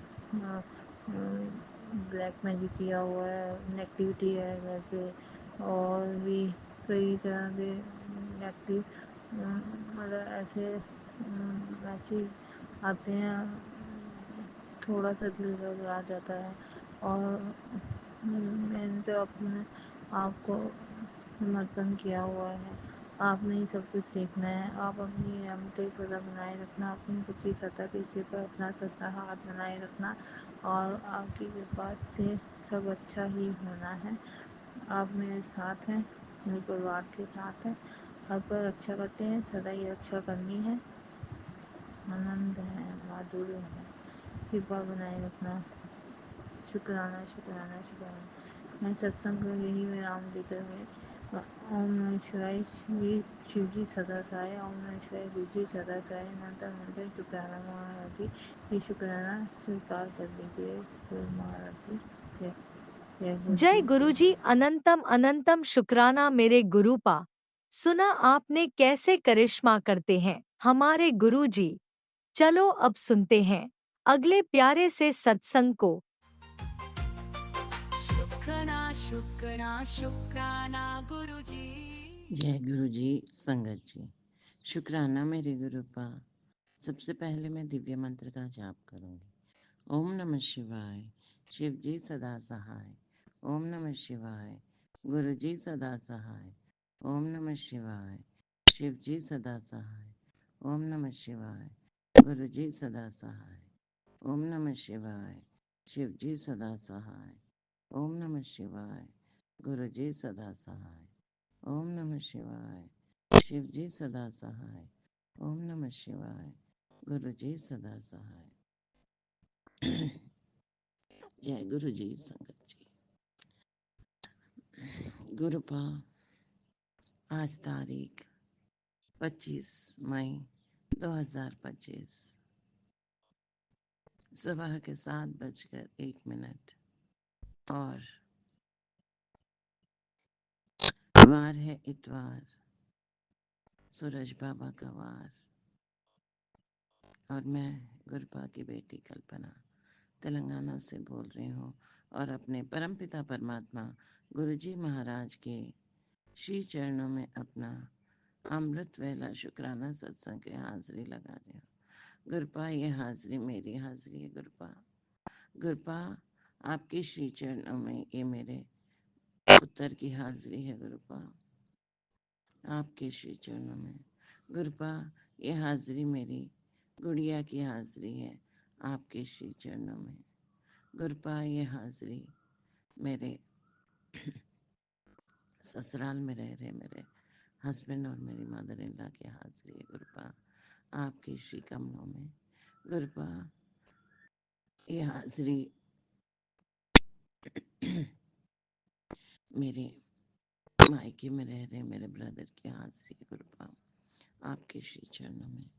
ब्लैक मैजिक किया हुआ है, नेगेटिविटी है घर पे, और भी कई तरह के नेगेटिव मतलब ऐसे मैसेज आते हैं, थोड़ा सा दिल घबरा जाता है। और मैंने तो अपने आप को समर्पण किया हुआ है। आपने ही सब कुछ देखना है। आप अपनी नियमतें सदा बनाए रखना, अपनी बुद्धि सदा किसी पर अपना सदा हाथ बनाए रखना, और आपकी कृपा से सब अच्छा ही होना है। आप मेरे साथ हैं, मेरे परिवार के साथ हैं, हर पर रक्षा करते हैं, सदा ही रक्षा करनी है। आनंद है, माधुर्य है, कृपा बनाए रखना। शुक्राना शुक्राना शुक्राना। मैं सत्संग को यही विराम देते हुए ओम नमः शिवाय, शिव जी सदा सहाय, ओम नमः शिवाय, गुरु जी सदा सहाय, अनंत शुक्राना महाराज जी, ये शुक्राना स्वीकार कर लीजिए गुरु महाराज जी। जय जय गुरु जय जी, गुरुजी, अनंतम अनंतम शुक्राना मेरे गुरुपा। सुना आपने कैसे करिश्मा करते हैं हमारे गुरुजी। चलो अब सुनते हैं अगले प्यारे से सत्संग को। शुक्राना शुक्राना शुक्राना गुरुजी। जय गुरु जी, संगत जी, शुक्राना मेरे गुरुपा। सबसे पहले मैं दिव्य मंत्र का जाप करूंगी। ओम नमः शिवाय, शिव जी सदा सहाय। ओम नमः शिवाय, गुरु जी सदा सहाय। ओम नमः शिवाय, शिव जी सदा सहाय। ओम नमः शिवाय, गुरु जी सदा सहाय। ओम नमः शिवाय, शिव जी सदा सहाय। ओम नमः शिवाय, गुरु जी सदा सहाय। ओम नमः शिवाय, शिव जी सदा सहाय। ओम नमः शिवाय, गुरु जी सदा सहाय। जय गुरु जी, संगत जी। गुरुपा, आज तारीख 25 मई 2025, सुबह के 7:01 और वार है इतवार, सूरज बाबा का वार। और मैं गुरुपा की बेटी कल्पना तेलंगाना से बोल रही हूँ, और अपने परमपिता परमात्मा गुरुजी महाराज के श्री चरणों में अपना अमृत वेला शुक्राना सत्संग के हाजिरी लगा रही हूँ। गुरुपा, ये हाजिरी मेरी हाजिरी है। गुरुपा, आपके श्री चरणों में ये मेरे पुत्र की हाजिरी है। गुरुपा, आपके श्री चरणों में। गुरुपा, ये हाजिरी मेरी गुड़िया की हाजिरी है आपके श्री चरणों में। गुरुपा, ये हाजिरी मेरे ससुराल में रह रहे मेरे हस्बैंड और मेरी मदर इन लॉ की हाजिरी है। गुरुपा, आपके श्री कमलों में। गुरुपा, ये हाजिरी मेरे मायके में रह रहे मेरे ब्रदर की हाजिरी है। गुरुपा, आपके श्री चरणों में।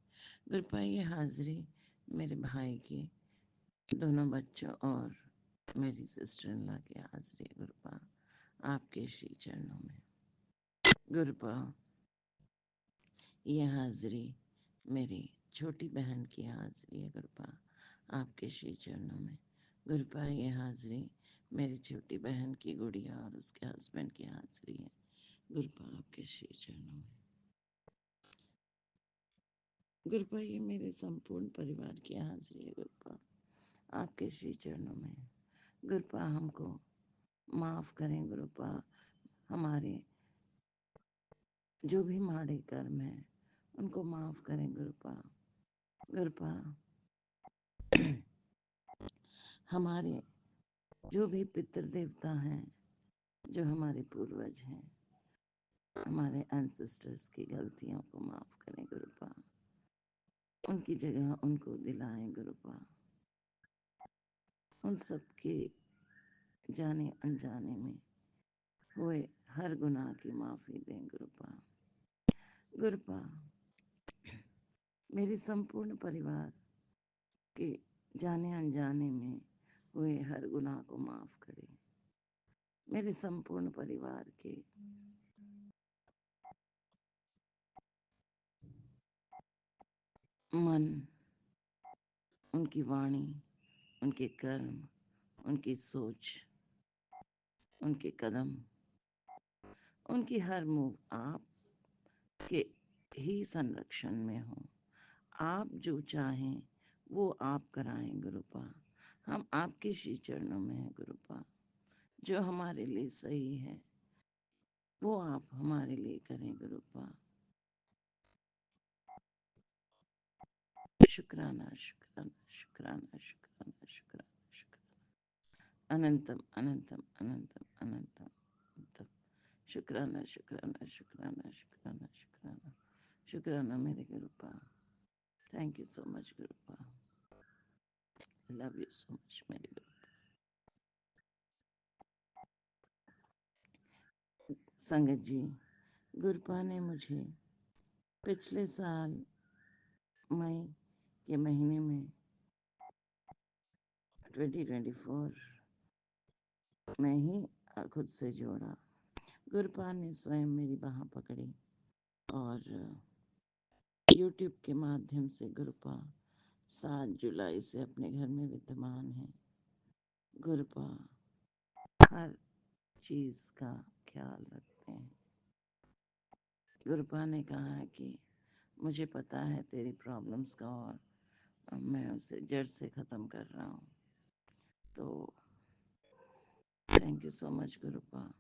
गुरुपा, ये हाजिरी मेरे भाई की दोनों बच्चों और मेरी सिस्टर इन लॉ की हाजिरी है। गुरुपा, आपके श्री चरणों में। गुरुपा, ये हाजिरी मेरी छोटी बहन की हाजिरी है। गुरुपा, आपके श्री चरणों में। गुरुपा, ये हाजिरी मेरी छोटी बहन की गुड़िया और उसके हस्बैंड की हाजिरी है। गुरुपा, आपके श्री चरणों में। गुरुपा, ये मेरे संपूर्ण परिवार की हाजिरी है। गुरुपा, आपके श्री चरणों में। गुरुपा, हमको माफ करें। गुरुपा, हमारे जो भी माड़े कर्म हैं उनको माफ करें। गुरुपा, गुरुपा, हमारे जो भी पितृ देवता हैं, जो हमारे पूर्वज हैं, हमारे एंसेस्टर्स की गलतियों को माफ करें। गुरुपा, उनकी जगह उनको दिलाएं। गुरुपा, उन सब के जाने अनजाने में हुए हर गुनाह की माफी दें। गुरुपा, गुरुपा, मेरे संपूर्ण परिवार के जाने अनजाने में हुए हर गुनाह को माफ करें। मेरे संपूर्ण परिवार के मन, उनकी वाणी, उनके कर्म, उनकी सोच, उनके कदम, उनकी हर मूव आप के ही संरक्षण में हो, आप जो चाहें वो आप कराएं गुरुपा। हम आपके श्री चरणों में हैं गुरुपा। जो हमारे लिए सही है वो आप हमारे लिए करें गुरुपा। शुक्राना शुक्राना शुक्राना शुक्राना शुक्राना शुक्राना अनंतम अनंतम अनंतम अनंतम अनंतम। शुक्राना शुक्राना शुक्राना शुक्राना शुक्राना शुक्राना मेरे गुरुपा। थैंक यू सो मच गुरुपा। लव यू सो मच मेरे गुरुपा। संगत जी, गुरुपा ने मुझे पिछले साल मई के महीने में 2024 में ही खुद से जोड़ा। गुरुपा ने स्वयं मेरी बाह पकड़ी और YouTube के माध्यम से गुरुपा 7 जुलाई से अपने घर में विद्यमान है। गुरुपा हर चीज का ख्याल रखते हैं। गुरुपा ने कहा है कि मुझे पता है तेरी प्रॉब्लम्स का और मैं उसे जड़ से ख़त्म कर रहा हूँ। तो थैंक यू सो मच गुरुपा।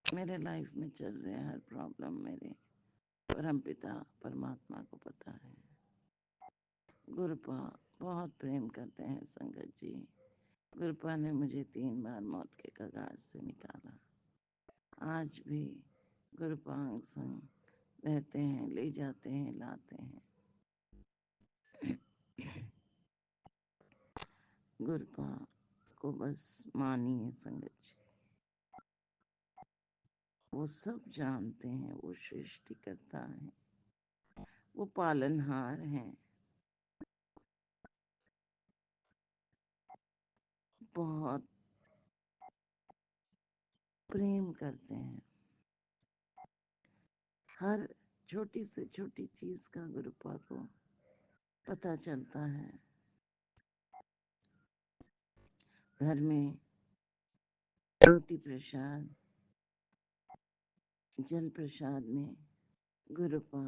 मेरे लाइफ में चल रहे हर प्रॉब्लम मेरे परमपिता परमात्मा को पता है। गुरुपा बहुत प्रेम करते हैं संगत जी। गुरुपा ने मुझे 3 बार मौत के कगार से निकाला। आज भी गुरुपा अंग संग रहते हैं, ले जाते हैं, लाते हैं। गुरुपा को बस मानिए संगत जी। वो सब जानते हैं, वो सृष्टि करता है, वो पालनहार हैं। बहुत प्रेम करते हैं। हर छोटी से छोटी चीज का गुरुपा को पता चलता है। घर में रोटी प्रसाद, जल प्रसाद में गुरुपा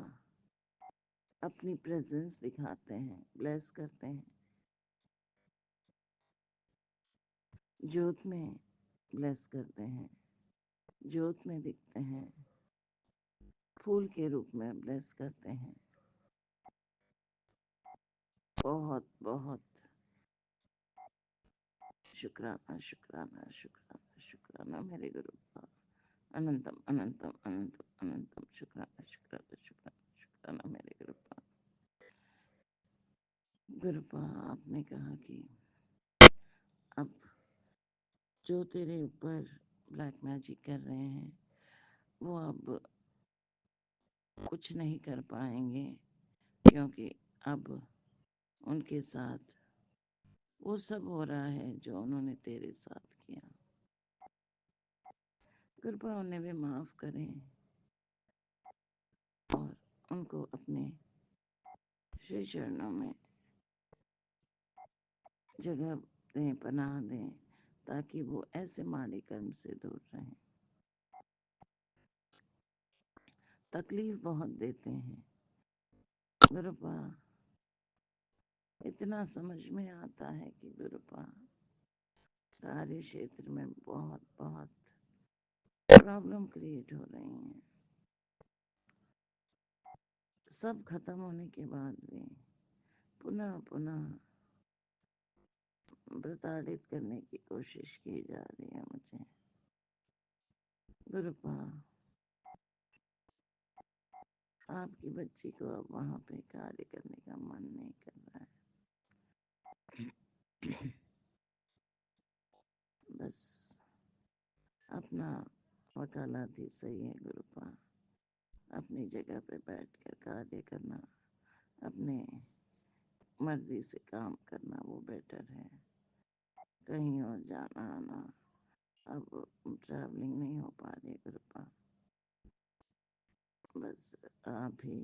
अपनी प्रेजेंस दिखाते हैं, ब्लेस करते हैं। ज्योत में ब्लेस करते हैं, ज्योत में दिखते हैं, फूल के रूप में ब्लेस करते हैं। बहुत बहुत शुक्राना शुक्राना शुक्राना शुक्राना मेरे गुरुपा। अनंतम अनंतम अनंतम अनंतम शुक्राना शुक्राना शुक्राना शुक्राना मेरे गुरुपा। गुरुपा आपने कहा कि अब जो तेरे ऊपर ब्लैक मैजिक कर रहे हैं वो अब कुछ नहीं कर पाएंगे, क्योंकि अब उनके साथ वो सब हो रहा है जो उन्होंने तेरे साथ किया। कृपा उन्हें भी माफ करें और उनको अपने श्री चरणों में जगह दें, पनाह दें, ताकि वो ऐसे माड़ी कर्म से दूर रहें। तकलीफ बहुत देते हैं गुरुपा। इतना समझ में आता है कि गुरुपा कार्य क्षेत्र में बहुत बहुत प्रॉब्लम क्रिएट हो रही हैं। सब खत्म होने के बाद भी पुनः पुनः प्रताड़ित करने की कोशिश की जा रही है मुझे। गुरुपा आपकी बच्ची को अब वहां पे कार्य करने का मन नहीं कर रहा है। बस अपना वकालत ही सही है गुरुपा। अपनी जगह पे बैठकर कार्य करना, अपने मर्जी से काम करना वो बेटर है। कहीं और जाना आना अब ट्रैवलिंग नहीं हो पा रही गुरुपा। बस आप ही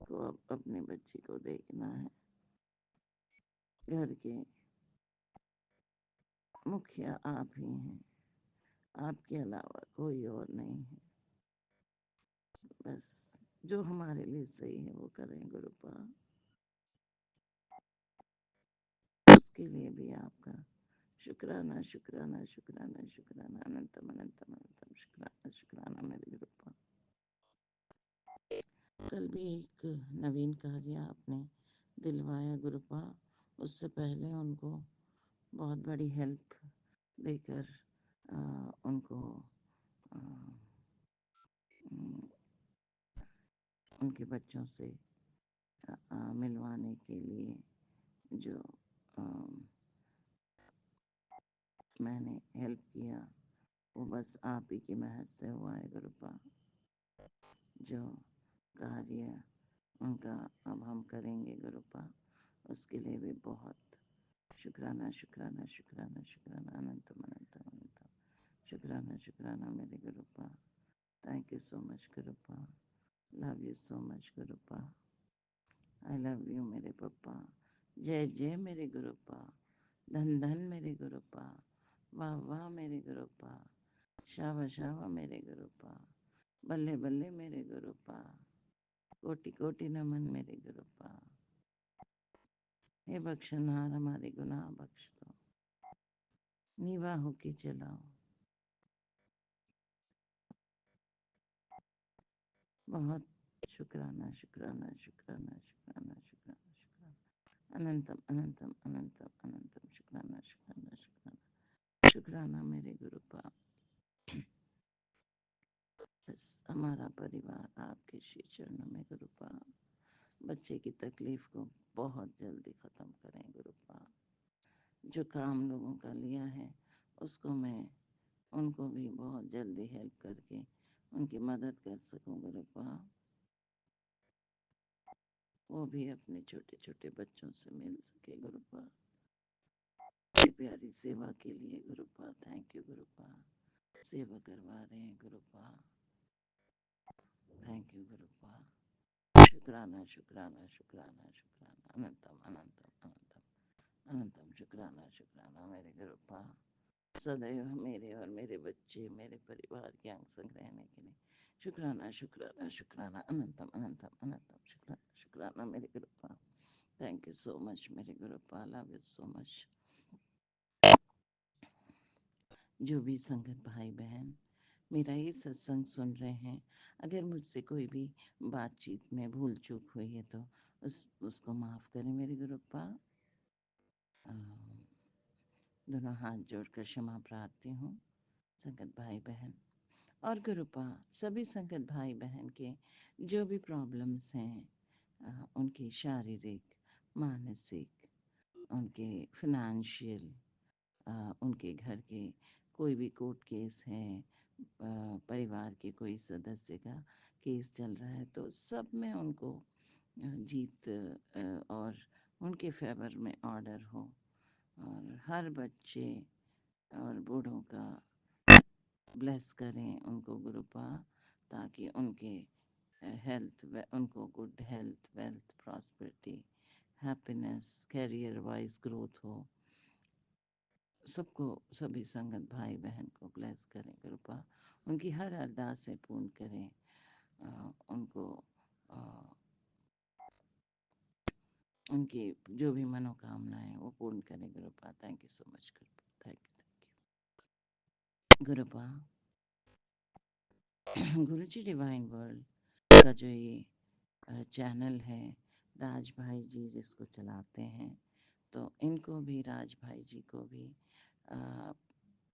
को अब अपनी बच्ची को देखना है। घर के मुखिया आप ही हैं, आपके अलावा कोई और नहीं है। बस जो हमारे लिए सही है वो करें गुरुपा। उसके लिए भी आपका शुक्राना शुक्राना शुक्राना शुक्राना अनंतम अनंतम अनंतम शुक्राना शुक्राना मेरे गुरुपा। कल भी एक नवीन कार्य आपने दिलवाया गुरुपा। उससे पहले उनको बहुत बड़ी हेल्प देकर उनको आ, उनके बच्चों से मिलवाने के लिए जो मैंने हेल्प किया वो बस आप ही की मेहर से हुआ है गुरुपा। जो कार्य उनका अब हम करेंगे गुरुपा, उसके लिए भी बहुत शुक्राना शुक्राना शुक्राना शुक्राना अनंतम अनंतम अनंतम शुक्राना शुक्राना मेरे गुरुपा। थैंक यू सो मच गुरुपा। लव यू सो मच गुरुपा। आई लव यू मेरे पप्पा। जय जय मेरे गुरुपा। धन धन मेरे गुरुपा। वाह वाह मेरे गुरुपा। शावा शावा मेरे गुरुपा। बल्ले बल्ले मेरे गुरुपा। कोटि कोटि नमन मेरे गुरुपा। हे बख्शनहार हमारे गुनाह बख्श दो, नीवा होके चलाओ। बहुत शुक्राना शुक्राना शुक्राना शुक्राना शुक्राना शुक्राना अनंतम अनंतम अनंतम अनंतम शुक्राना शुक्राना शुक्राना शुक्राना मेरे गुरुपा। बस हमारा परिवार आपके श्री चरणों में गुरुपा। बच्चे की तकलीफ को बहुत जल्दी ख़त्म करें गुरुपा। जो काम लोगों का लिया है उसको मैं उनको भी बहुत जल्दी हेल्प करके उनकी मदद कर सकूं गुरुपा। वो भी अपने छोटे छोटे बच्चों से मिल सके गुरुपा। प्यारी सेवा के लिए गुरुपा थैंक यू गुरुपा। सेवा करवा रहे हैं गुरुपा। Thank you गुरुपा। शुक्राना शुक्राना शुक्राना शुक्राना अनंतम अनंतम अनंतम अनंतम शुक्राना शुक्राना मेरे गुरुपा। सदैव मेरे और मेरे बच्चे मेरे परिवार के अंग संग रहने के लिए शुक्राना शुक्राना शुक्राना अनंतम अनंतम अनंतम शुक्राना शुक्राना मेरे गुरुपा। थैंक यू सो मच मेरे गुरुपा। Love you so much. जो भी संगत भाई बहन मेरा ये सत्संग सुन रहे हैं, अगर मुझसे कोई भी बातचीत में भूल चूक हुई है तो उसको माफ़ करें मेरे गुरुपा। दोनों हाथ जोड़कर क्षमा प्रार्थी हूँ संगत भाई बहन। और गुरुपा सभी संगत भाई बहन के जो भी प्रॉब्लम्स हैं, उनकी शारीरिक, मानसिक, उनके फिनेंशियल, उनके घर के कोई भी कोर्ट केस है, परिवार के कोई सदस्य का केस चल रहा है, तो सब में उनको जीत और उनके फेवर में ऑर्डर हो। और हर बच्चे और बूढ़ों का ब्लेस करें उनको गुरुपा, ताकि उनके हेल्थ उनको good health, wealth, prosperity, happiness, career wise growth हो। सबको सभी संगत भाई बहन को ब्लेस करें गुरुपा। उनकी हर अरदासें पूर्ण करें। उनको उनकी जो भी मनोकामनाएं वो पूर्ण करें गुरुपा। थैंक यू सो मच गुरुपा। थैंक यू गुरुपा। गुरुजी डिवाइन वर्ल्ड का जो ये चैनल है, राज भाई जी जिसको चलाते हैं, तो इनको भी, राज भाई जी को भी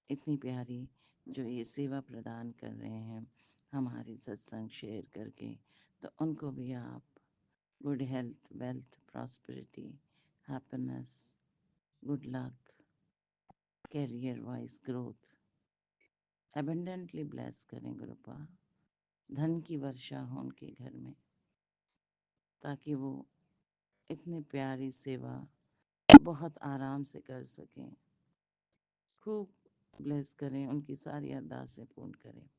इतनी प्यारी जो ये सेवा प्रदान कर रहे हैं हमारी सत्संग शेयर करके, तो उनको भी आप good health, wealth, prosperity, happiness, good luck, career wise growth abundantly bless करें गुरुपा। धन की वर्षा हो उनके घर में, ताकि वो इतनी प्यारी सेवा बहुत आराम से कर सकें। खूब ब्लेस करें, उनकी सारी अरदासें पूर्ण करें।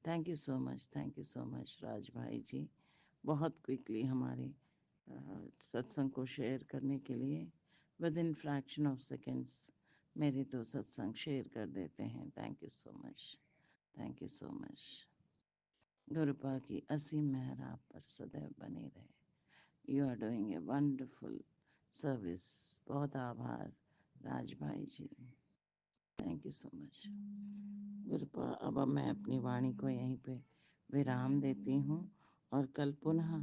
Thank you so much, thank you so much Raj भाई जी, बहुत क्विकली हमारे सत्संग को शेयर करने के लिए। Within fraction of seconds मेरे तो सत्संग शेयर कर देते हैं। Thank you so much, thank you so much. गुरुपा की असीम मेहर आप पर सदैव बनी रहे। You are doing a wonderful service. बहुत आभार राज भाई ji, thank you so much. गुरुपा, अब मैं अपनी वाणी को यहीं पे विराम देती हूँ और कल पुनः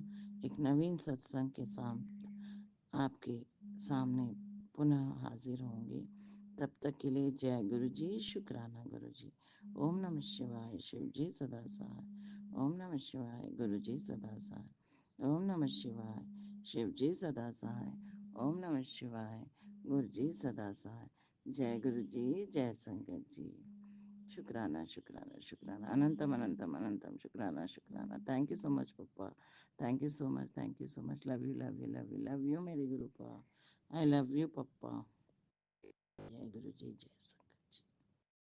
एक नवीन सत्संग के साथ आपके सामने पुनः हाजिर होंगी। तब तक के लिए जय गुरु जी, शुक्राना गुरु जी। ओम नमः शिवाय, शिव जी सदा सहाय। ओम नमः शिवाय, गुरु जी सदा सहाय। ओम नमः शिवाय, शिव जी सदा सहाय। ओम नमः शिवाय, गुरु जी सदा सहाय। जय गुरु जी, जय संगत जी। शुक्राना शुक्राना शुक्राना, अनंतम अनंतम अनंतम शुक्राना शुक्राना। Thank you so much papa, thank you so much, thank you so much. Love you love you love you love you मेरे गुरुपा। आई लव यू पप्पा। जय गुरु जी, जय संगत।